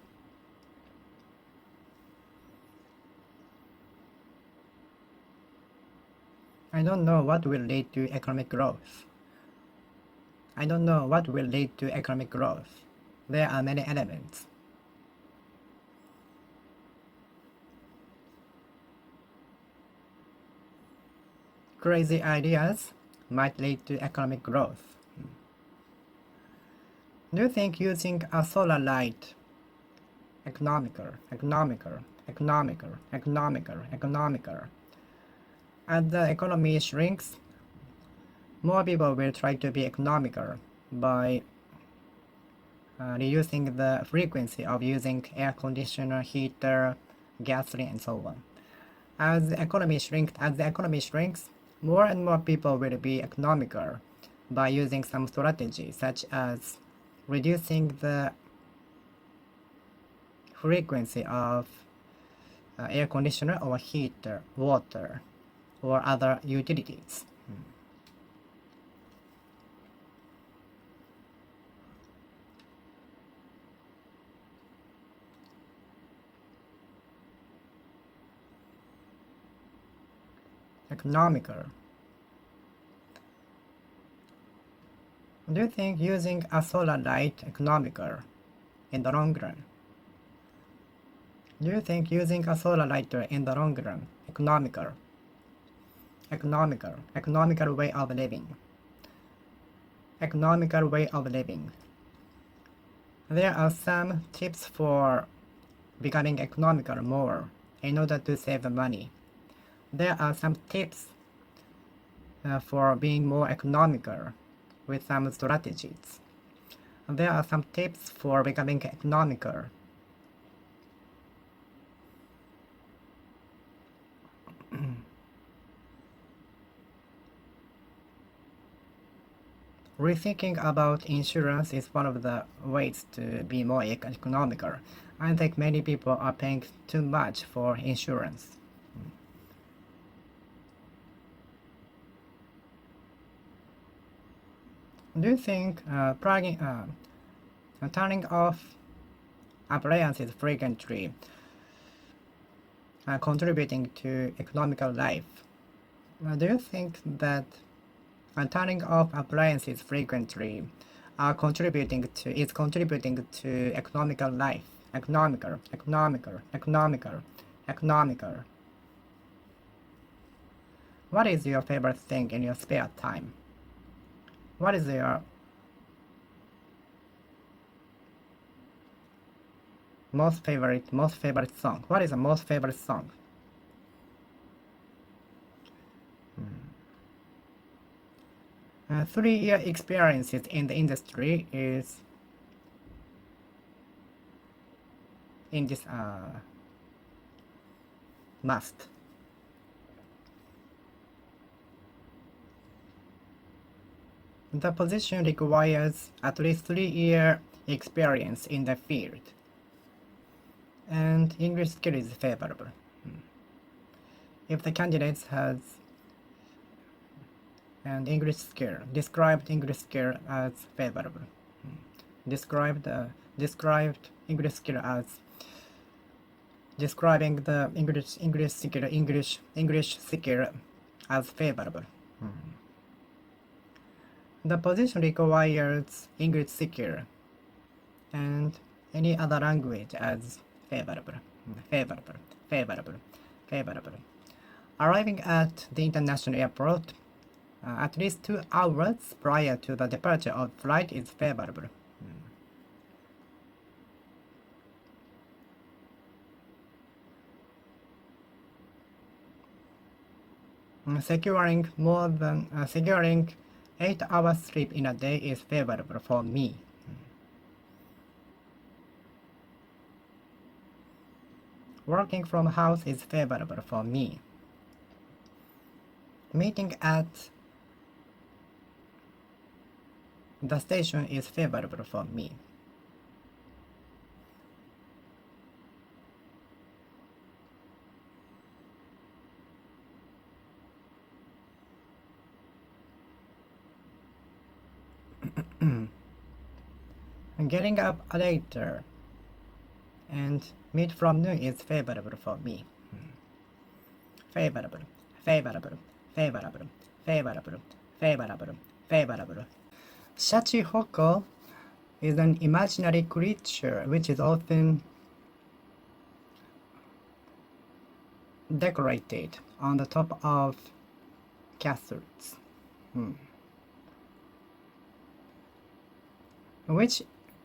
I don't know what will lead to economic growth. There are many elements. Crazy ideas might lead to economic growth. Do you think using a solar light economical? As the economy shrinks, more people will try to be economical by reducing the frequency of using air conditioner, heater, gasoline, and so on. As the economy shrinks, more and more people will be economical by using some strategy such as reducing the frequency of air conditioner or heater, water, or other utilities. Economical. Do you think using a solar light economical in the long run? Do you think using a solar lighter in the long run economical way of living? Economical way of living. There are some tips for becoming economical more in order to save money. there are some tips for being more economical with some strategies. There are some tips for becoming economical. Rethinking about insurance is one of the ways to be more economical. I think many people are paying too much for insurance. Do you think turning off appliances frequently contributing to economical life? Do you think that turning off appliances frequently is contributing to economical life? Economical. What is your favorite thing in your spare time? What is your most favorite song? What is the most favorite song? A 3-year experiences in the industry is in this must. The position requires at least 3-year experience in the field, and English skill is favorable. If the candidate has an English skill, described English skill as favorable. Described English skill as describing the English skill as favorable. The position requires English skill and any other language as favorable. Arriving at the international airport at least 2 hours prior to the departure of flight is favorable. Securing 8 hours sleep in a day is favorable for me. Working from house is favorable for me. Meeting at the station is favorable for me. Getting up later and meet from noon is favorable for me. Favorable. Shachihoko is an imaginary creature which is often decorated on the top of castles. Which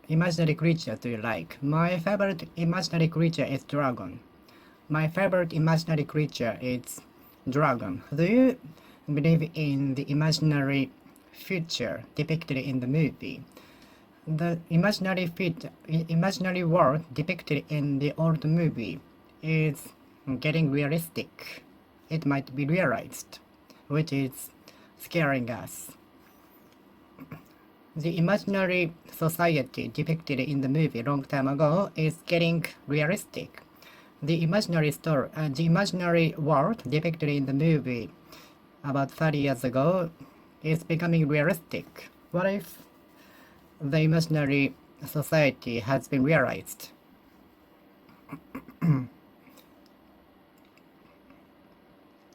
imaginary creature do you like? My favorite imaginary creature is dragon. My favorite imaginary creature is dragon. Do you believe in the imaginary future depicted in the movie? The imaginary world depicted in the old movie is getting realistic. It might be realized, which is scaring us. The imaginary society depicted in the movie long time ago is getting realistic. The imaginary world depicted in the movie about 30 years ago is becoming realistic. What if the imaginary society has been realized?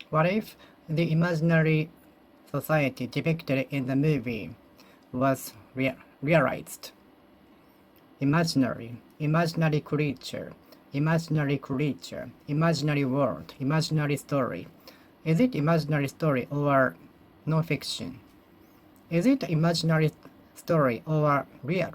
What if the imaginary society depicted in the movie was realized? Imaginary creature, imaginary world, imaginary story. Is it imaginary story or no fiction? Is it imaginary story or real?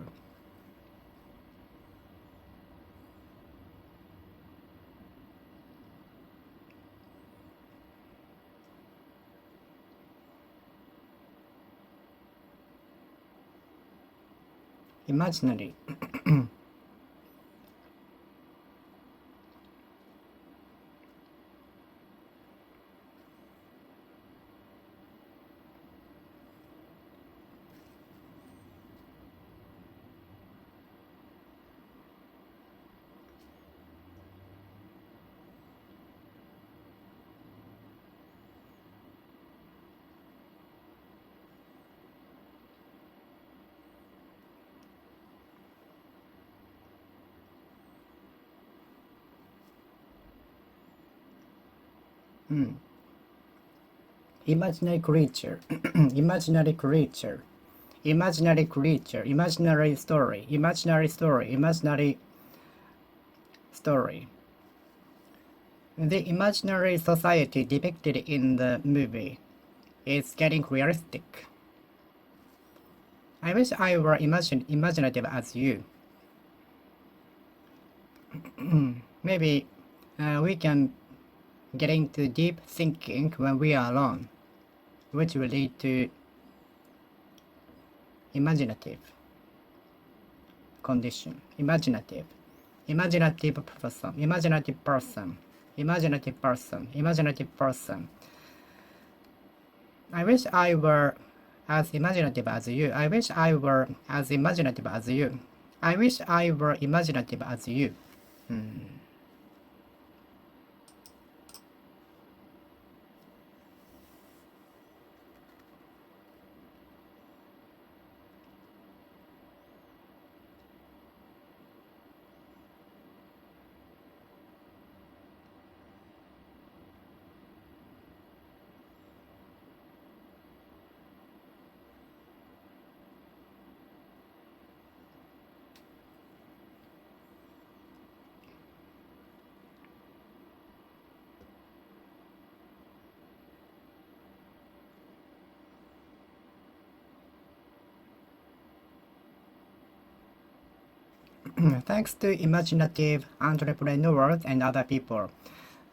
imaginary. Imaginary creature, imaginary creature, imaginary creature, imaginary story, imaginary story, imaginary story. The imaginary society depicted in the movie is getting realistic. I wish I were imaginative as you. Maybe we can get into deep thinking when we are alone, which will lead to imaginative condition. Imaginative person, imaginative person, imaginative person, imaginative person. I wish I were as imaginative as you. I wish I were as imaginative as you. I wish I were imaginative as you. Thanks to imaginative entrepreneurs and other people,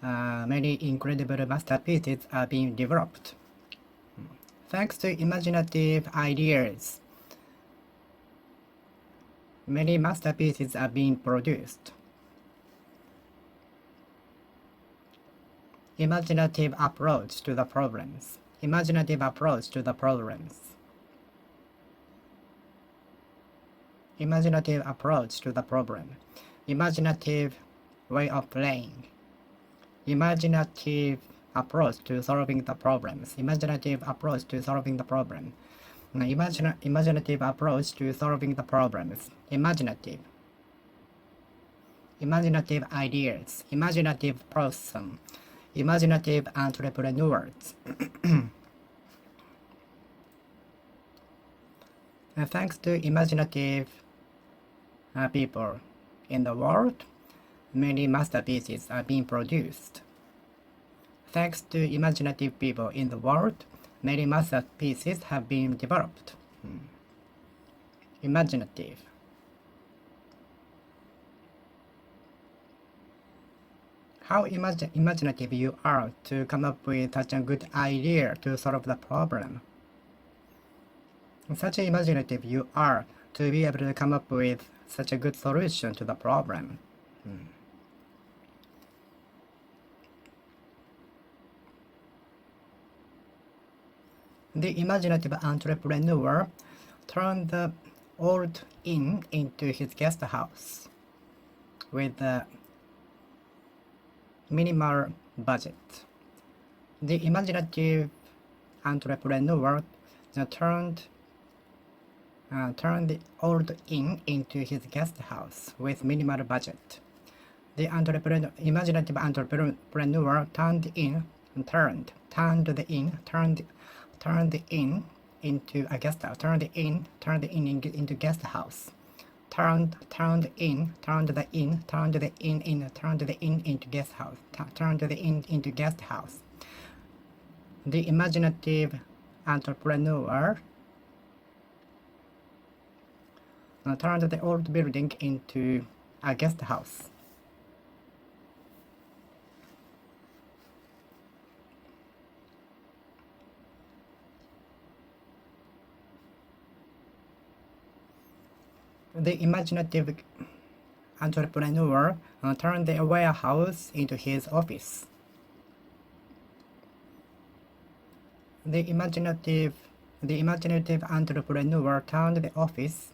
many incredible masterpieces are being developed. Thanks to imaginative ideas, many masterpieces are being produced. Imaginative approach to the problems. Imaginative approach to the problems. Imaginative approach to the problem. Imaginative way of playing. Imaginative approach to solving the problems. Imaginative approach to solving the problem. Imaginative approach to solving the problems. Imaginative. Imaginative ideas. Imaginative person. Imaginative entrepreneurs. And thanks to imaginative people in the world, many masterpieces are being produced. Thanks to imaginative people in the world, many masterpieces have been developed. Imaginative. How imaginative you are to come up with such a good idea to solve the problem. Such imaginative you are to be able to come up with such a good solution to the problem. The imaginative entrepreneur turned the old inn into his guest house with a minimal budget. The imaginative entrepreneur turned the old inn into his guest house with minimal budget. The imaginative entrepreneur turned the inn into a guest house. Turned the inn into guest house. Turned the inn into guest house. Turned the inn into guest house. The imaginative entrepreneur turned the old building into a guest house. The imaginative entrepreneur turned the warehouse into his office. The imaginative entrepreneur turned the office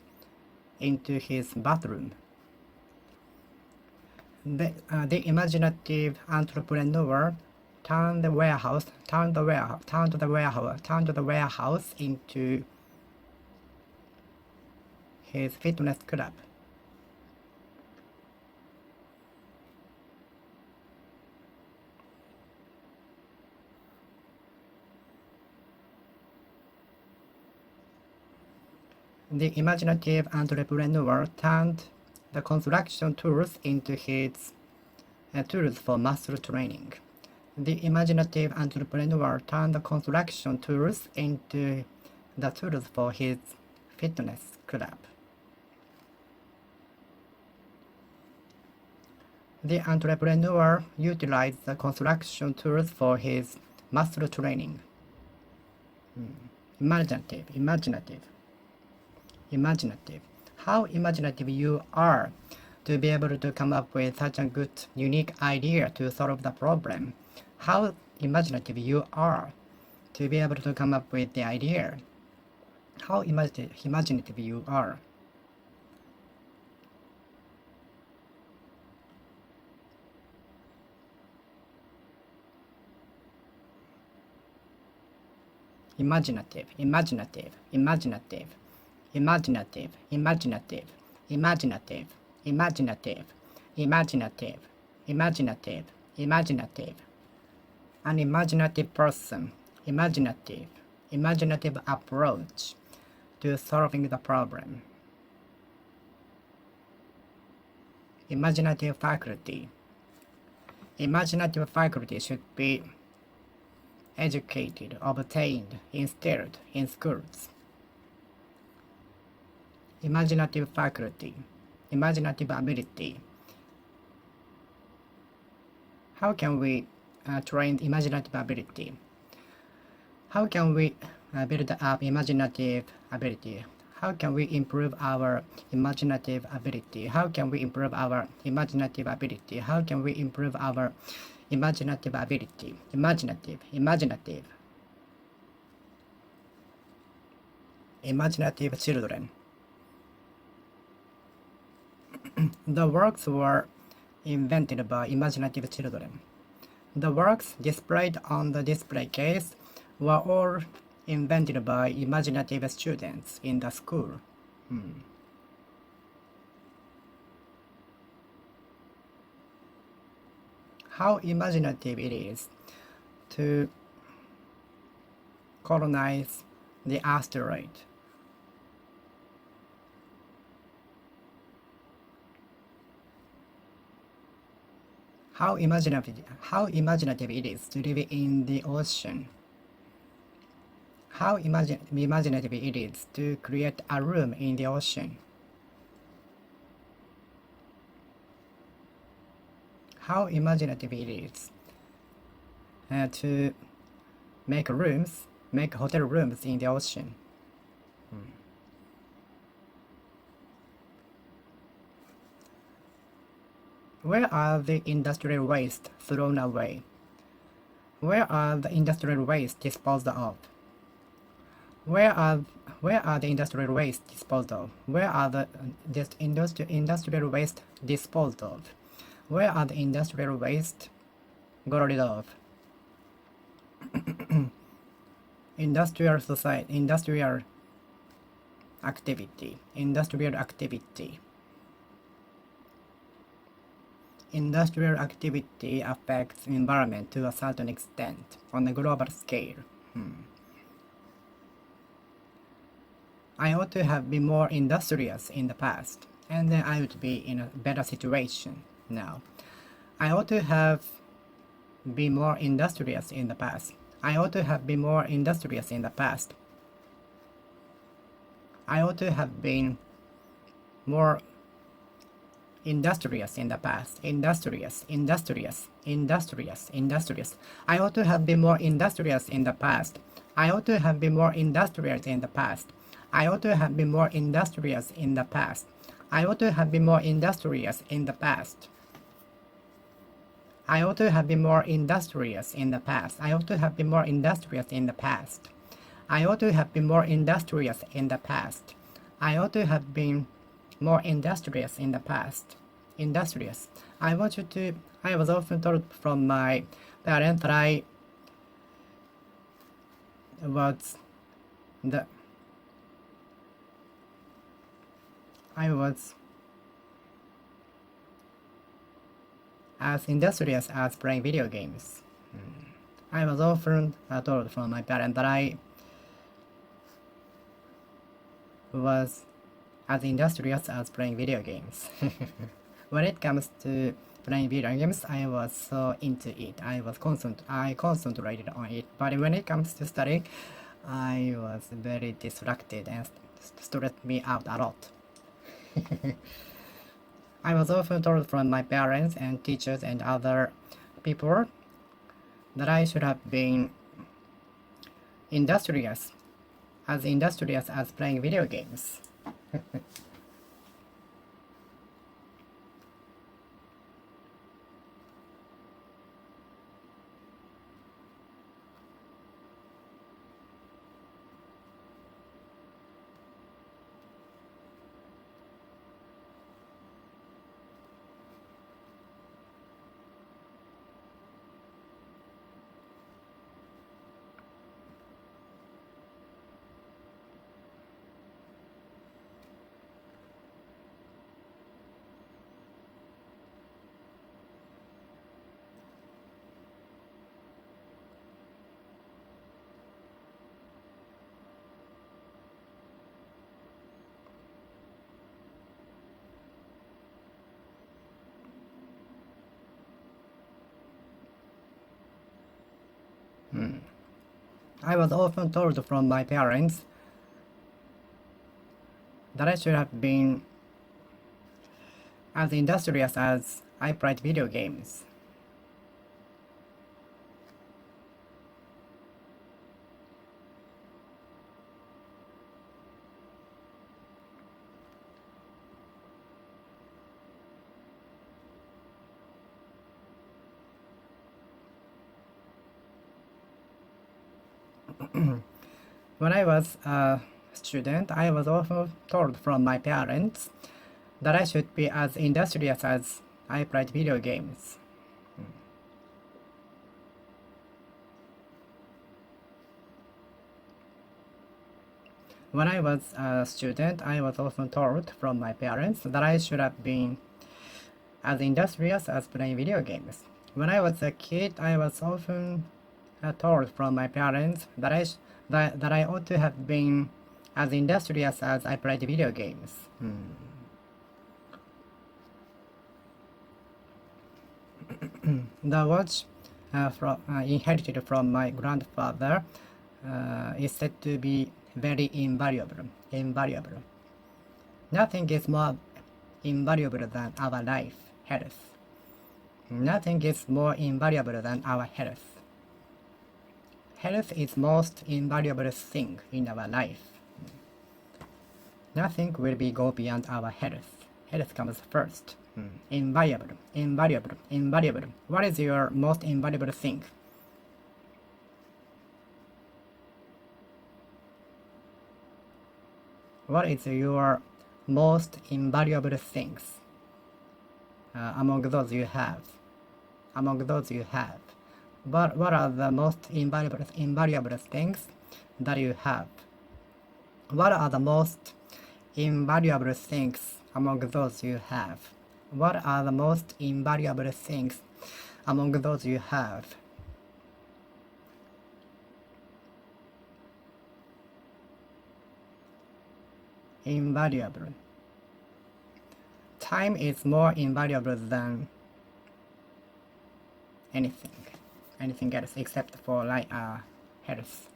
into his bathroom. The imaginative entrepreneur turned the warehouse into his fitness club. The imaginative entrepreneur turned the construction tools into his tools for muscle training. The imaginative entrepreneur turned the construction tools into the tools for his fitness club. The entrepreneur utilized the construction tools for his muscle training. Imaginative. How imaginative you are to be able to come up with such a good, unique idea to solve the problem. How imaginative you are to be able to come up with the idea. How imaginative you are. Imaginative. An imaginative person. Imaginative approach to solving the problem. Imaginative faculty. Imaginative faculty should be educated, obtained, instilled in schools. Imaginative faculty. Imaginative ability. How can we train imaginative ability? How can we build up imaginative ability? How can we improve our imaginative ability? How can we improve our imaginative ability? How can we improve our imaginative ability? Imaginative children. The works were invented by imaginative children. The works displayed on the display case were all invented by imaginative students in the school. How imaginative it is to colonize the asteroid. How imaginative it is to live in the ocean. How imaginative it is to create a room in the ocean. How imaginative it is to make hotel rooms in the ocean. Where are the industrial waste thrown away? Where are the industrial waste disposed of? Where are the industrial waste disposed of? Where are the industrial waste disposed of? Where are the industrial waste got rid of? Industrial activity. Industrial activity affects environment to a certain extent on a global scale. I ought to have been more industrious in the past, and then I would be in a better situation now. I ought to have been more industrious in the past. I ought to have been more industrious in the past. I ought to have been more industrious in the past. Industrious. I ought to have been more industrious in the past. I ought to have been more industrious in the past. I ought to have been more industrious in the past. I ought to have been more industrious in the past. I ought to have been more industrious in the past. I ought to have been more industrious in the past. I ought to have been more industrious in the past. I ought to have been more industrious in the past. Industrious. I was often told from my parents that I was as industrious as playing video games. I was often told from my parents that I was as industrious as playing video games. When it comes to playing video games, I was so into it. I concentrated on it. But when it comes to studying, I was very distracted and stressed me out a lot. I was often told from my parents and teachers and other people that I should have been industrious as playing video games. I was often told from my parents that I should have been as industrious as I played video games. When I was a student, I was often told from my parents that I should be as industrious as I played video games. When I was a student, I was often told from my parents that I should have been as industrious as playing video games. When I was a kid, I was often told from my parents that I ought to have been as industrious as I played video games. The watch inherited from my grandfather is said to be very invaluable. Nothing is more invaluable than our life, health. Nothing is more invaluable than our health. Health is most invaluable thing in our life. Nothing will go beyond our health. Health comes first. Invaluable. What is your most invaluable thing? What is your most invaluable things among those you have? What are the most invaluable things that you have? What are the most invaluable things among those you have? What are the most invaluable things among those you have? Invaluable. Time is more invaluable than anything else except for health.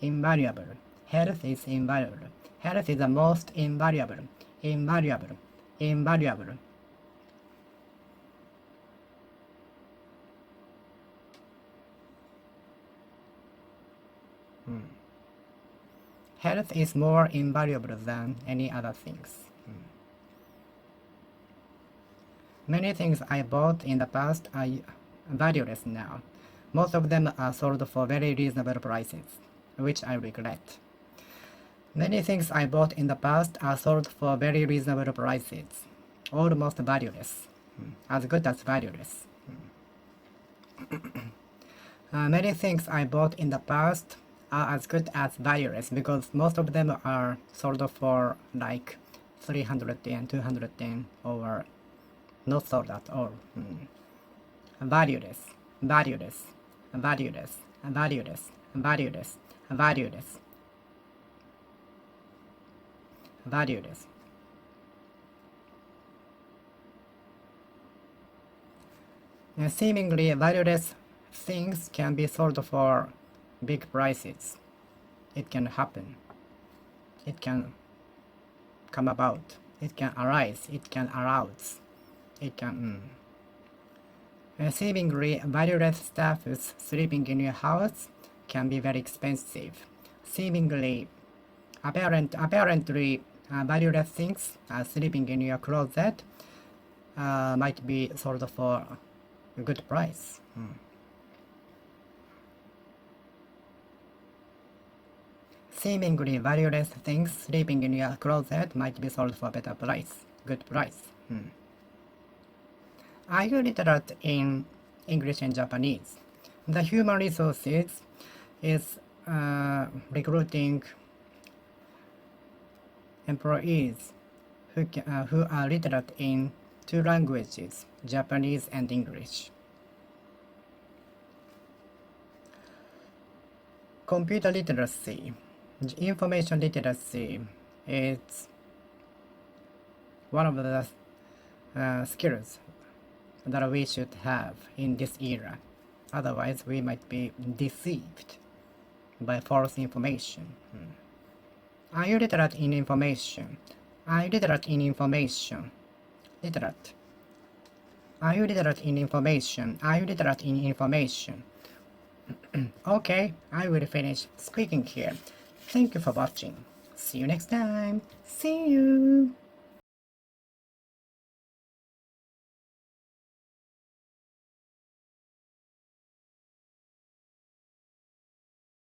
Invaluable. Health is invaluable. Health is the most invaluable. Health is more invaluable than any other things. Many things I bought in the past are valueless now. Most of them are sold for very reasonable prices, which I regret. Many things I bought in the past are sold for very reasonable prices, almost valueless, as good as valueless. Many things I bought in the past are as good as valueless because most of them are sold for like 300 yen, 200 yen, or not sold at all. Valueless, valueless, valueless, valueless, valueless, valueless, valueless. Seemingly valueless things can be sold for big prices. It can happen. It can come about. It can arise. It can arouse. It can. Seemingly valueless stuffs sleeping in your house can be very expensive. Seemingly, apparently valueless things sleeping in your closet might be sold for a good price. Seemingly valueless things sleeping in your closet might be sold for a better price, good price. Are you literate in English and Japanese? The human resources is recruiting employees who are literate in 2 languages, Japanese and English. Computer literacy, information literacy is one of the skills that we should have in this era. Otherwise, we might be deceived by false information. Are you literate in information? Are you literate in information? Literate. Are you literate in information? Are you literate in information? Okay, I will finish speaking here. Thank you for watching. See you next time. See you.